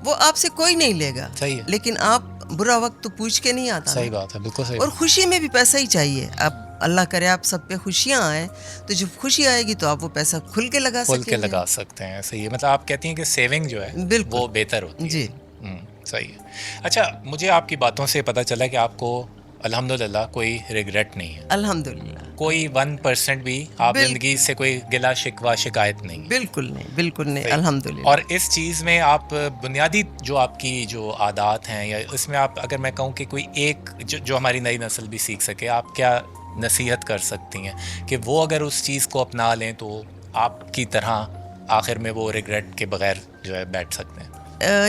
وہ آپ سے کوئی نہیں لے گا، لیکن آپ برا وقت تو پوچھ کے نہیں آتا. صحیح بات ہے، بالکل صحیح. اور خوشی میں بھی پیسہ ہی چاہیے. اب اللہ کرے آپ سب پہ خوشیاں آئیں تو جب خوشی آئے گی تو آپ وہ پیسہ کھل کے لگا سکتے ہیں. صحیح ہے، مطلب آپ کہتی ہیں کہ سیونگ جو ہے وہ بہتر ہوتی ہے. جی صحیح ہے. اچھا، مجھے آپ کی باتوں سے پتہ چلا کہ آپ کو الحمدللہ کوئی ریگریٹ نہیں ہے. الحمدللہ کوئی 1% بھی آپ زندگی سے کوئی گلا شکوہ شکایت نہیں؟ بالکل نہیں، بالکل نہیں، الحمدللہ. اور اس چیز میں آپ بنیادی جو آپ کی جو عادات ہیں یا اس میں آپ اگر میں کہوں کہ کوئی ایک جو ہماری نئی نسل بھی سیکھ سکے، آپ کیا نصیحت کر سکتی ہیں کہ وہ اگر اس چیز کو اپنا لیں تو آپ کی طرح آخر میں وہ ریگریٹ کے بغیر جو ہے بیٹھ سکتے ہیں؟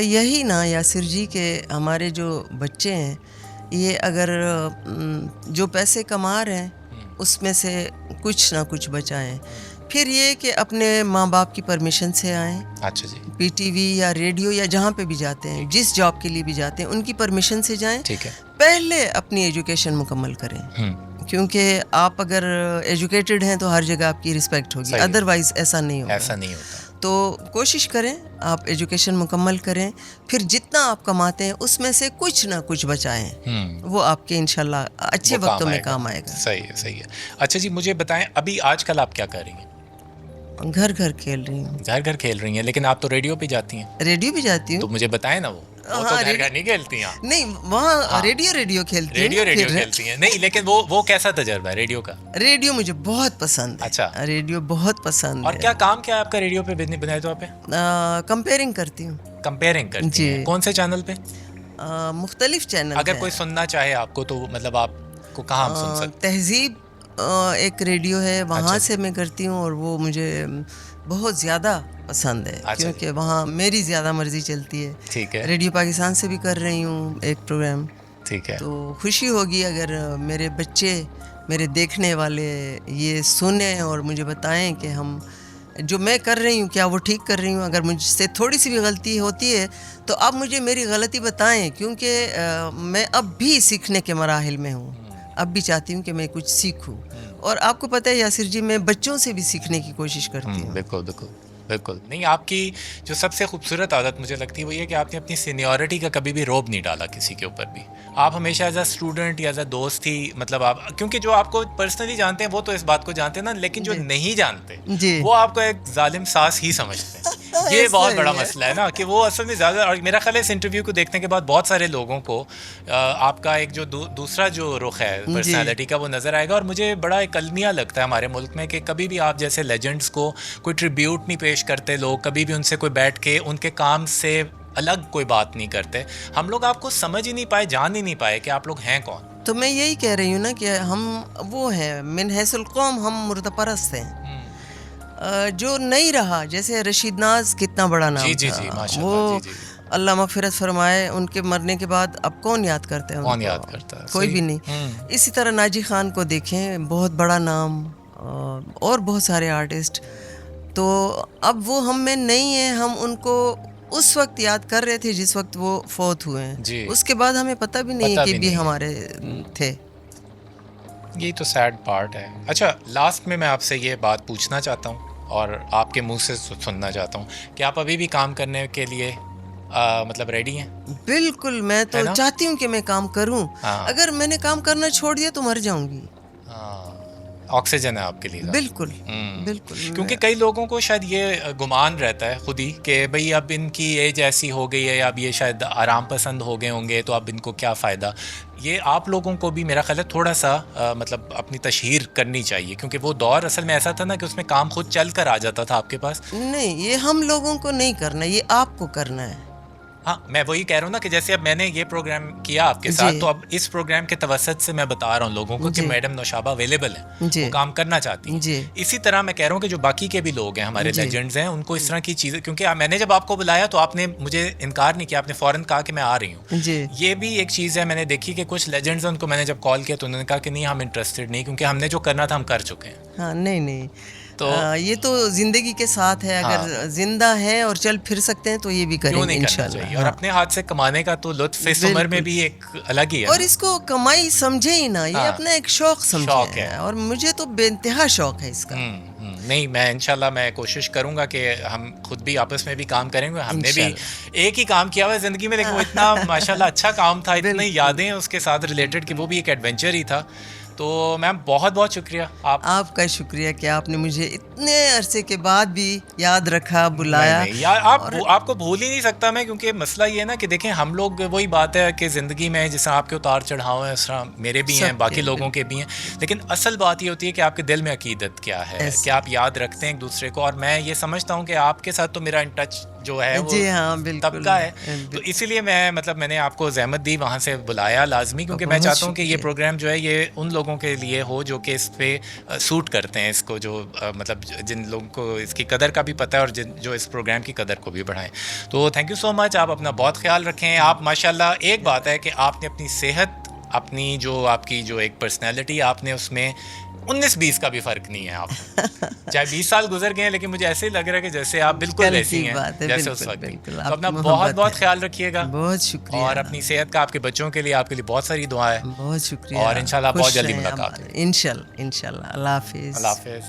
یہی نا یاسر جی کہ ہمارے جو بچے ہیں یہ اگر جو پیسے کما رہے ہیں اس میں سے کچھ نہ کچھ بچائیں، پھر یہ کہ اپنے ماں باپ کی پرمیشن سے آئیں. اچھا جی. پی ٹی وی یا ریڈیو یا جہاں پہ بھی جاتے ہیں، جس جاب کے لیے بھی جاتے ہیں، ان کی پرمیشن سے جائیں. ٹھیک ہے. پہلے اپنی ایجوکیشن مکمل کریں، کیونکہ آپ اگر ایجوکیٹڈ ہیں تو ہر جگہ آپ کی رسپیکٹ ہوگی، ادروائز ایسا نہیں ہوتا. تو کوشش کریں آپ ایجوکیشن مکمل کریں، پھر جتنا آپ کماتے ہیں اس میں سے کچھ نہ کچھ بچائیں، وہ آپ کے انشاءاللہ اچھے وقتوں میں کام آئے گا. صحیح ہے، صحیح ہے. اچھا جی، مجھے بتائیں ابھی آج کل آپ کیا کر رہی ہیں؟ گھر گھر کھیل رہی ہوں. گھر کھیل رہی ہیں، لیکن آپ تو ریڈیو پہ جاتی ہیں. ریڈیو بھی جاتی ہوں. تو مجھے بتائیں نا، وہ تو گھر گھر نہیں کھیلتی ہیں. نہیں، وہاں ریڈیو کھیلتی ہیں. ریڈیو کھیلتی ہیں نہیں، لیکن وہ کیسا تجربہ ہے ریڈیو کا؟ ریڈیو مجھے بہت پسند ہے. اچھا، ریڈیو بہت پسند ہے. اور کیا کام کیا ہے آپ کا ریڈیو پہ بنائے طور پہ؟ کمپیئرنگ کرتی ہوں. کمپیئرنگ کرتی ہیں؟ کون سے چینل پہ؟ مختلف چینل. اگر کوئی سننا چاہے آپ کو تو مطلب آپ کو کہاں ہم سن سکتے؟ تہذیب ایک ریڈیو ہے، وہاں سے میں کرتی ہوں اور وہ مجھے بہت زیادہ پسند ہے کیونکہ وہاں میری زیادہ مرضی چلتی ہے. ٹھیک ہے. ریڈیو پاکستان سے بھی کر رہی ہوں ایک پروگرام. ٹھیک ہے. تو خوشی ہوگی اگر میرے بچے، میرے دیکھنے والے یہ سنیں اور مجھے بتائیں کہ ہم جو میں کر رہی ہوں کیا وہ ٹھیک کر رہی ہوں. اگر مجھ سے تھوڑی سی بھی غلطی ہوتی ہے تو آپ مجھے میری غلطی بتائیں، کیونکہ میں اب بھی سیکھنے کے مراحل میں ہوں، اب بھی چاہتی ہوں کہ میں کچھ سیکھوں. اور آپ کو پتہ ہے یاسر جی، میں بچوں سے بھی سیکھنے کی کوشش کرتی ہوں. بالکل بالکل بالکل. نہیں، آپ کی جو سب سے خوبصورت عادت مجھے لگتی ہے وہ یہ کہ آپ نے اپنی سینیورٹی کا کبھی بھی روب نہیں ڈالا کسی کے اوپر بھی. آپ ہمیشہ ایز اے اسٹوڈنٹ یا ایز اے دوست ہی، مطلب آپ کیونکہ جو آپ کو پرسنلی جانتے ہیں وہ تو اس بات کو جانتے ہیں نا، لیکن جو نہیں جانتے وہ آپ کو ایک ظالم ساس ہی سمجھتے ہیں. یہ بہت بڑا مسئلہ ہے نا کہ وہ اصل میں زیادہ. اور میرا خیال ہے اس انٹرویو کو دیکھنے کے بعد بہت سارے لوگوں کو آپ کا ایک جو دوسرا جو رخ ہے پرسنالٹی کا وہ نظر آئے گا. اور مجھے بڑا ایک المیہ لگتا ہے ہمارے ملک میں کہ کبھی بھی آپ جیسے لیجنڈس کو کوئی ٹریبیوٹ نہیں پیش کرتے لوگ، کبھی بھی ان سے کوئی بیٹھ کے ان کے کام سے الگ کوئی بات نہیں کرتے. ہم لوگ آپ کو سمجھ ہی نہیں پائے، جان ہی نہیں پائے کہ آپ لوگ ہیں کون. تو میں یہی کہہ رہی ہوں نا کہ ہم وہ ہیں من حیث القوم ہم مردہ پرست ہیں. جو نہیں رہا، جیسے رشید ناز کتنا بڑا نام جی تھا، ماشاء وہ اللہ، جی اللہ مغفرت فرمائے، ان کے مرنے کے بعد اب کون یاد کرتے ہیں؟ کون یاد کرتا ہے؟ کوئی بھی نہیں. اسی طرح ناجی خان کو دیکھیں، بہت بڑا نام، اور بہت سارے آرٹسٹ. تو اب وہ ہم میں نہیں ہیں، ہم ان کو اس وقت یاد کر رہے تھے جس وقت وہ فوت ہوئے ہیں. جی. اس کے بعد ہمیں پتہ بھی نہیں ہے کہ بھی ہمارے تھے. یہی تو سیڈ پارٹ ہے. اچھا، لاسٹ میں آپ سے یہ بات پوچھنا چاہتا ہوں اور آپ کے منہ سے سننا چاہتا ہوں کہ آپ ابھی بھی کام کرنے کے لیے مطلب ریڈی ہیں؟ بالکل، میں تو چاہتی ہوں کہ میں کام کروں. اگر میں نے کام کرنا چھوڑ دیا تو مر جاؤں گی. آکسیجن ہے آپ کے لیے. بالکل بالکل. کیونکہ کئی لوگوں کو شاید یہ گمان رہتا ہے خود ہی کہ بھئی اب ان کی ایج ایسی ہو گئی ہے، اب یہ شاید آرام پسند ہو گئے ہوں گے، تو اب ان کو کیا فائدہ. یہ آپ لوگوں کو بھی میرا خیال ہے تھوڑا سا مطلب اپنی تشہیر کرنی چاہیے، کیونکہ وہ دور اصل میں ایسا تھا نا کہ اس میں کام خود چل کر آ جاتا تھا آپ کے پاس. نہیں، یہ ہم لوگوں کو نہیں کرنا، یہ آپ کو کرنا ہے. ہاں، میں وہی کہہ رہا ہوں نا کہ جیسے اب میں نے یہ پروگرام کیا آپ کے ساتھ، تو اب اس پروگرام کے توسط سے میں بتا رہا ہوں لوگوں کو کہ میڈم نوشابہ اویلیبل ہے، وہ کام کرنا چاہتی ہیں. اسی طرح میں کہہ رہا ہوں کہ جو باقی کے بھی لوگ ہیں ہمارے لیجنڈز ہیں، ان کو اس طرح کی چیزیں، کیونکہ میں نے جب آپ کو بلایا تو آپ نے مجھے انکار نہیں کیا، آپ نے فوراً کہا کہ میں آ رہی ہوں. یہ بھی ایک چیز ہے، میں نے دیکھی کہ کچھ لیجنڈز ہیں، ان کو میں نے جب کال کیا تو انہوں نے کہا کہ نہیں، ہم انٹرسٹڈ نہیں، کیونکہ ہم نے جو کرنا تھا ہم کر چکے ہیں. ہاں، نہیں، تو یہ تو زندگی کے ساتھ ہے. اگر زندہ ہیں اور چل پھر سکتے ہیں تو یہ بھی کریں گے انشاءاللہ. اور اپنے ہاتھ سے کمانے کا تو لطف اس عمر میں بھی ایک الگ ہی ہے، اور اس کو کمائی سمجھے ہی نا، یہ اپنا ایک شوق سمجھے ہے، اور مجھے تو بے انتہا شوق ہے اس کا. نہیں، میں انشاءاللہ میں کوشش کروں گا کہ ہم خود بھی آپس میں بھی کام کریں گے. ہم نے بھی ایک ہی کام کیا ہوا ہے زندگی میں، لیکن وہ اتنا ماشاءاللہ اچھا کام تھا، اتنی یادیں اس کے ساتھ ریلیٹڈ کہ وہ بھی ایک ایڈونچر ہی تھا. تو میم بہت بہت شکریہ. آپ کا شکریہ کہ آپ نے مجھے اتنے عرصے کے بعد بھی یاد رکھا، بلایا. آپ کو بھول ہی نہیں سکتا میں، کیونکہ مسئلہ یہ ہے نا کہ دیکھیں ہم لوگ، وہی بات ہے کہ زندگی میں جس طرح آپ کے اتار چڑھاؤ ہیں اس طرح میرے بھی ہیں، باقی لوگوں کے بھی ہیں، لیکن اصل بات یہ ہوتی ہے کہ آپ کے دل میں عقیدت کیا ہے، کہ آپ یاد رکھتے ہیں ایک دوسرے کو. اور میں یہ سمجھتا ہوں کہ آپ کے ساتھ تو میرا ان ٹچ جو ہے وہ تب کا ہے. تو اسی لیے میں نے آپ کو زحمت دی، وہاں سے بلایا لازمی، کیونکہ میں چاہتا ہوں کہ یہ پروگرام جو ہے یہ ان لوگوں کے لیے ہو جو کہ اس پہ سوٹ کرتے ہیں اس کو، جو مطلب جن لوگوں کو اس کی قدر کا بھی پتہ ہے، اور جو اس پروگرام کی قدر کو بھی بڑھائیں. تو تھینک یو سو مچ. آپ اپنا بہت خیال رکھیں. آپ ماشاءاللہ، ایک بات ہے کہ آپ نے اپنی صحت، اپنی جو آپ کی جو ایک پرسنالٹی، آپ نے اس میں 19-20 کا بھی فرق نہیں ہے. آپ چاہے 20 سال گزر گئے ہیں، لیکن مجھے ایسے ہی لگ رہا ہے کہ جیسے آپ بالکل ویسی ہیں جیسے اس وقت. تو اپنا بہت بہت خیال رکھیے گا. بہت شکریہ. اور اپنی صحت کا، آپ کے بچوں کے لیے، آپ کے لیے بہت ساری دعائیں. بہت شکریہ. اور انشاءاللہ بہت جلدی ملاقات. انشاءاللہ. اللہ حافظ. اللہ حافظ.